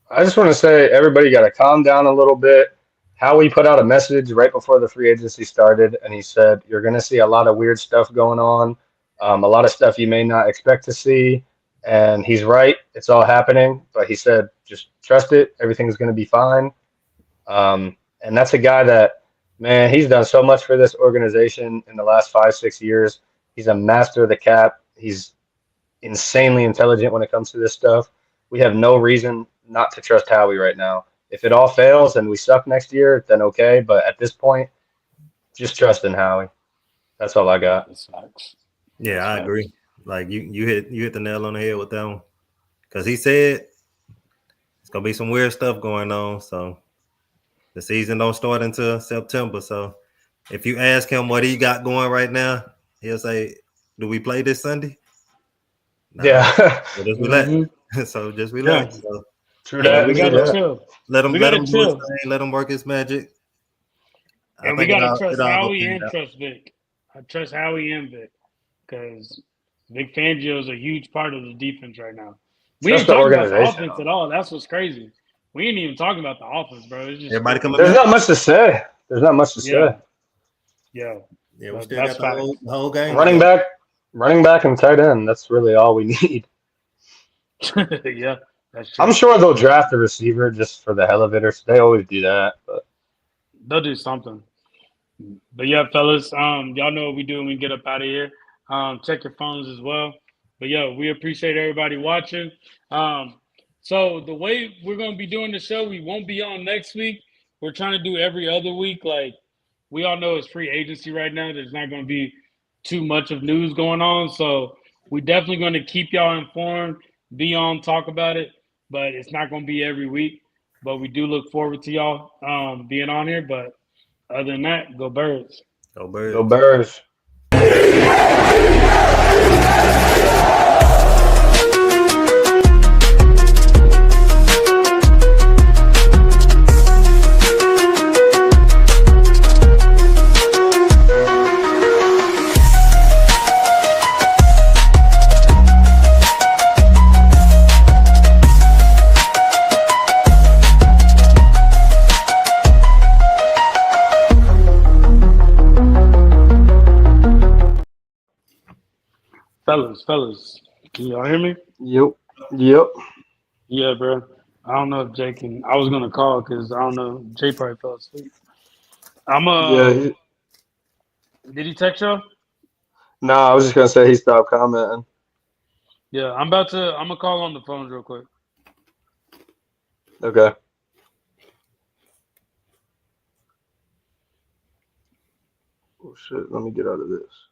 I just want to say everybody got to calm down a little bit. Howie put out a message right before the free agency started, and he said you're going to see a lot of weird stuff going on, a lot of stuff you may not expect to see. And he's right; it's all happening. But he said just trust it; everything's going to be fine. And that's a guy that, man, he's done so much for this organization in the last 5, 6 years. He's a master of the cap. He's insanely intelligent when it comes to this stuff. We have no reason not to trust Howie right now. If it all fails and we suck next year, then okay. But at this point, just trust in Howie. That's all I got. That's facts. Yeah, That's I facts. agree. Like you hit the nail on the head with that one. Because he said it's gonna be some weird stuff going on. So the season don't start until September. So if you ask him what he got going right now, he'll say, "Do we play this Sunday?" Nah. Yeah. So just relax. Mm-hmm. So just Yeah. relax. So True let him that. We do True his gotta thing. that. chill. Let We him gotta do his chill. thing. Let him work his magic. I And we think it gotta all trust it all go Howie pan and out. trust Vic. I trust Howie and Vic because Vic Fangio is a huge part of the defense right now. We Trust ain't the talking about the organization. offense at all. That's what's crazy. We ain't even talking about the offense, bro. It's just Everybody strictly coming There's back. not defense. much to say. There's not much to say. Yeah, yeah. Yeah, we But still that's got the facts. whole game to Running go. back, running back, and tight end. That's really all we need. Yeah, that's I'm true. sure they'll draft a receiver just for the hell of it, or they always do that. But They'll do something. But yeah, fellas, y'all know what we do when we get up out of here. Check your phones as well. But yeah, we appreciate everybody watching. So the way we're gonna be doing the show, we won't be on next week. We're trying to do every other week. Like we all know it's free agency right now. There's not gonna be too much of news going on. So we definitely gonna keep y'all informed, be on, talk about it, but it's not gonna be every week. But we do look forward to y'all being on here. But other than that, go Birds. Go go Birds. Bears. Fellas, can y'all hear me? Yep. Yep. Yeah, bro. I don't know if Jay can. I was gonna call because I don't know. Jay probably fell asleep. I'm Yeah. Did he text y'all? Nah, I was just gonna say he stopped commenting. Yeah, I'm about to. I'm gonna call on the phones real quick. Okay. Oh shit. Let me get out of this.